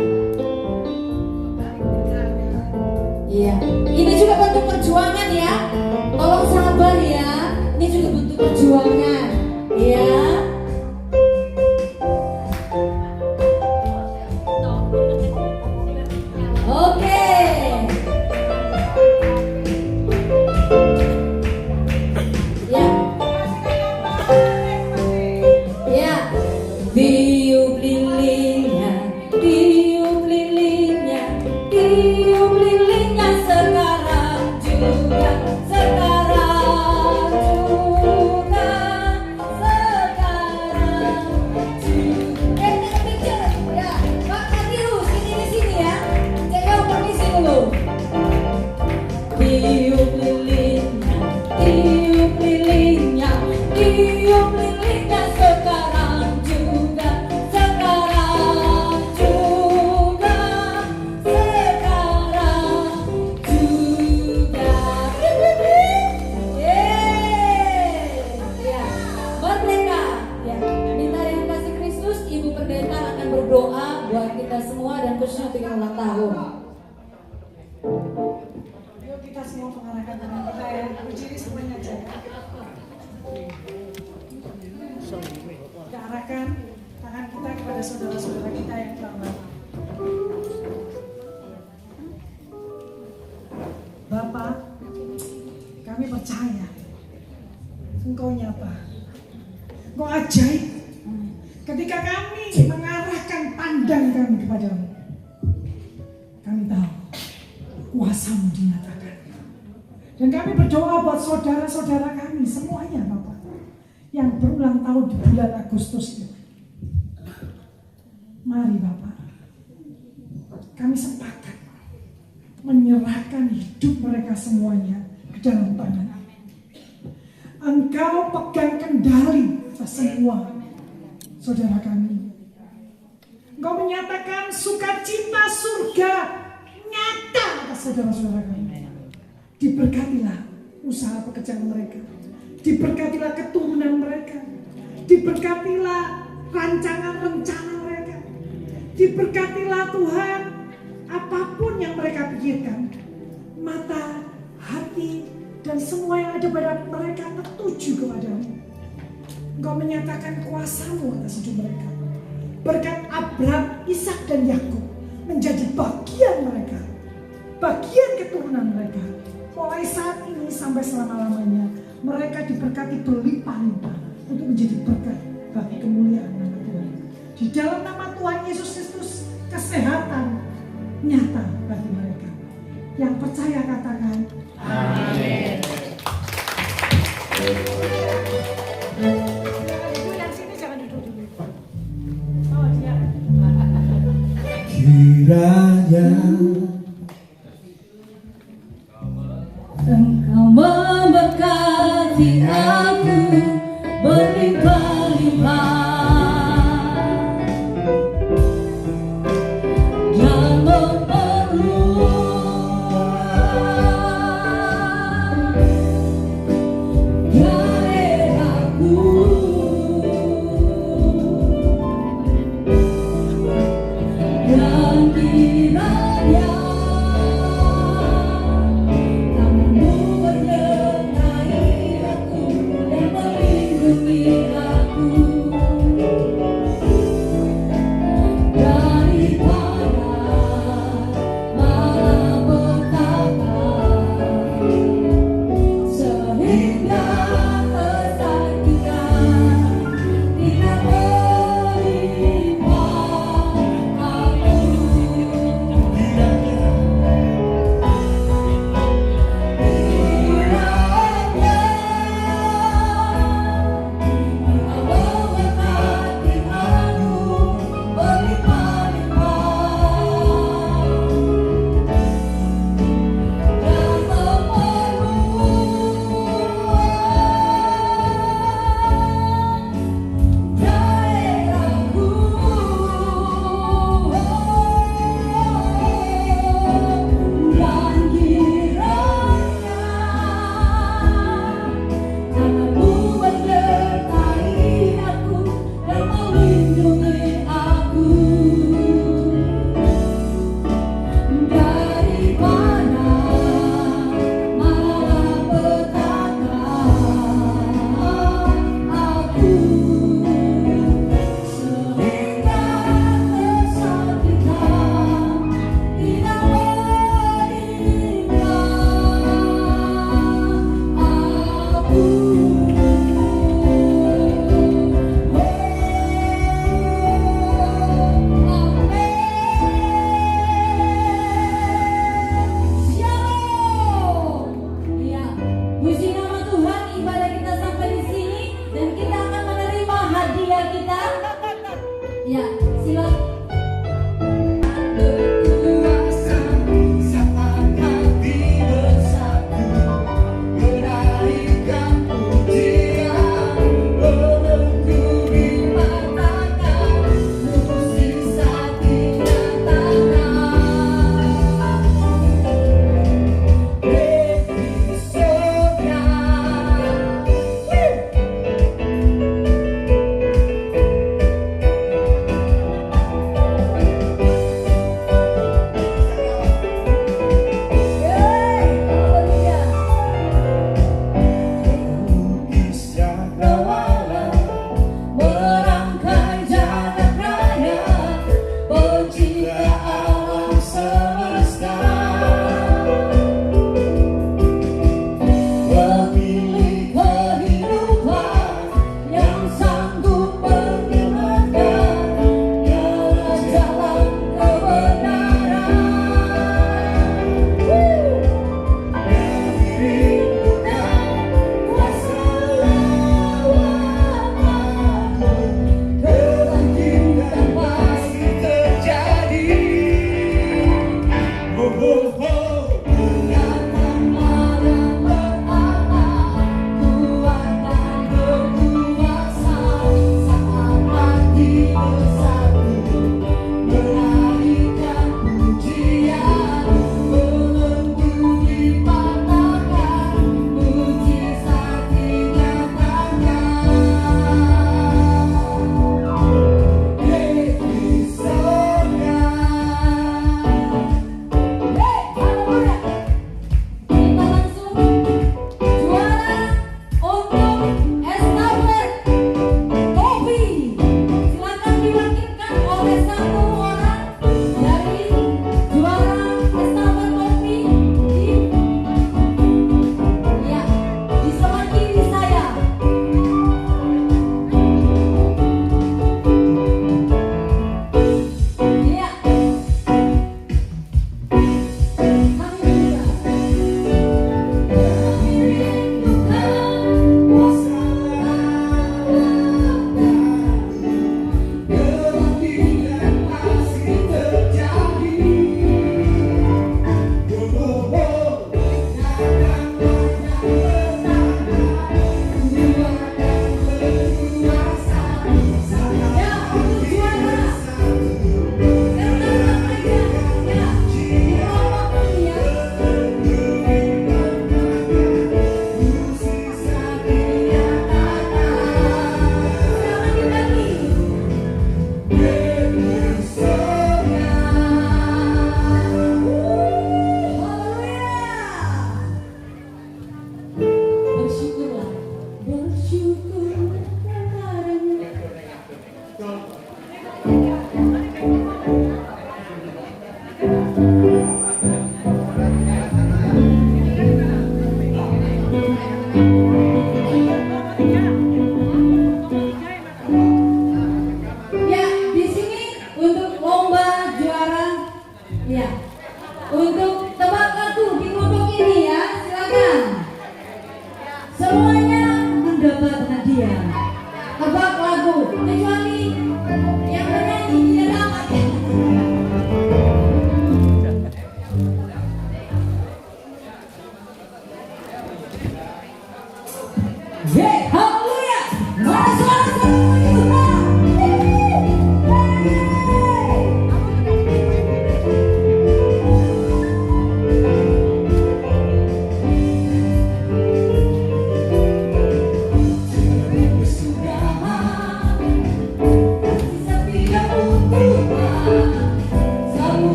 Iya, ini juga bentuk perjuangan ya. Tolong sabar ya. Ini juga bentuk perjuangan. Ya. Oke. Ya. Ya. Tiup lilinnya, tiup lilinnya, tiup lilinnya sekarang juga, sekarang juga, sekarang juga. Picture, ya, Pak Kadius, ini di sini ya. Saya permisi dulu. Tiup lilinnya, tiup lilinnya, tiup lilinnya sekarang juga, sekarang juga, sekarang juga. Ya, merdeka. Ya, minta yang kasih Kristus, Ibu Pendeta akan berdoa buat kita semua dan khususnya untuk yang ulang tahun. Yuk kita semua mengarahkan tangan kita ya. Berdiri semuanya aja. Kita arahkan tangan kita kepada saudara-saudara kita yang telah lama. Bapak, kami percaya Engkau nyata, Engkau ajaib. Ketika kami mengarahkan pandang kami kepadamu, kami tahu kuasa-Mu dinyatakan. Dan kami berdoa buat saudara-saudara kami semuanya Bapak, yang berulang tahun di bulan Agustus ini. Mari Bapak, kami sepakat menyerahkan hidup mereka semuanya ke dalam tangan. Engkau pegang kendali atas semua saudara kami. Engkau menyatakan sukacita surga nyata atas saudara-saudara kami. Diberkatilah usaha pekerjaan mereka, diberkatilah keturunan mereka, diberkatilah rancangan-rencana mereka, diberkatilah Tuhan apapun yang mereka pikirkan, mata, hati, dan semua yang ada pada mereka tertuju kepadamu. Engkau menyatakan kuasa-Mu atas hidup mereka. Berkat Abraham, Ishak, dan Yakub menjadi bagian mereka, bagian keturunan mereka. Mulai saat ini sampai selama-lamanya, mereka diberkati berlimpah-limpah untuk menjadi berkat bagi kemuliaan nama Tuhan. Di dalam nama Tuhan Yesus Kristus, kesehatan nyata bagi mereka. Yang percaya katakan amin. Ibu yang sini jangan duduk dulu. Oh dia. Kiranya Engkau memberkati aku berlimpah-limpah dan memperluas daerahku. Dan kiranya tanganmu menyertai aku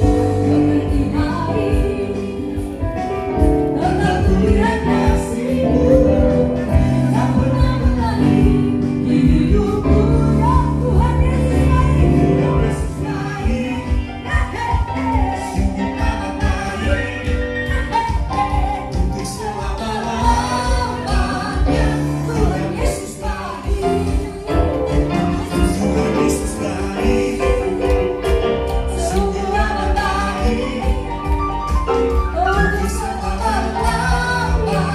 Seperti hari tetap ku lihat kasih-Mu tak pernah berhenti di hidupku ya Tuhan Yesus baik. Sungguh amat baik untuk selama-lamanya. Tuhan Yesus baik. Tuhan Yesus baik, Sungguh amat baik untuk selama-lamanya.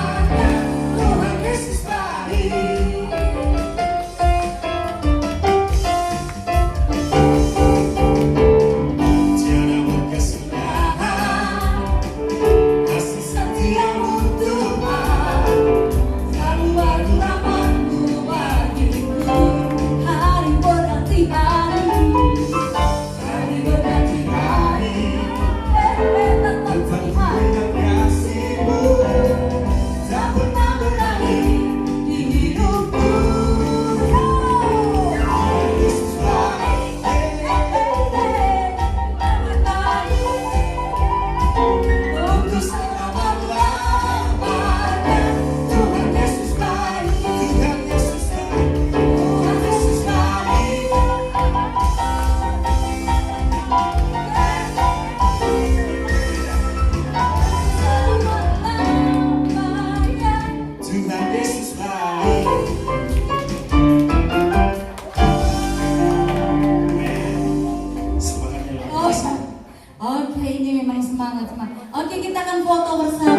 Tuhan Yesus baik. tiada berkesudahan, kasih setiamu Tuhan. Selalu ada rahmat-Mu bagiku. Hari berganti hari, hari berganti hari, tetap Tuhan Kasih-Mu tak pernah berakhir di hidupku. Yesus baik, Untuk selama-lamanya. Tuhan Yesus baik. Tuhan Yesus baik, Tuhan Yesus baik. Selama-lamanya. Tuhan Yesus baik. Semangatnya Oh, oke, ini memang semangat. Oke, kita akan foto bersama.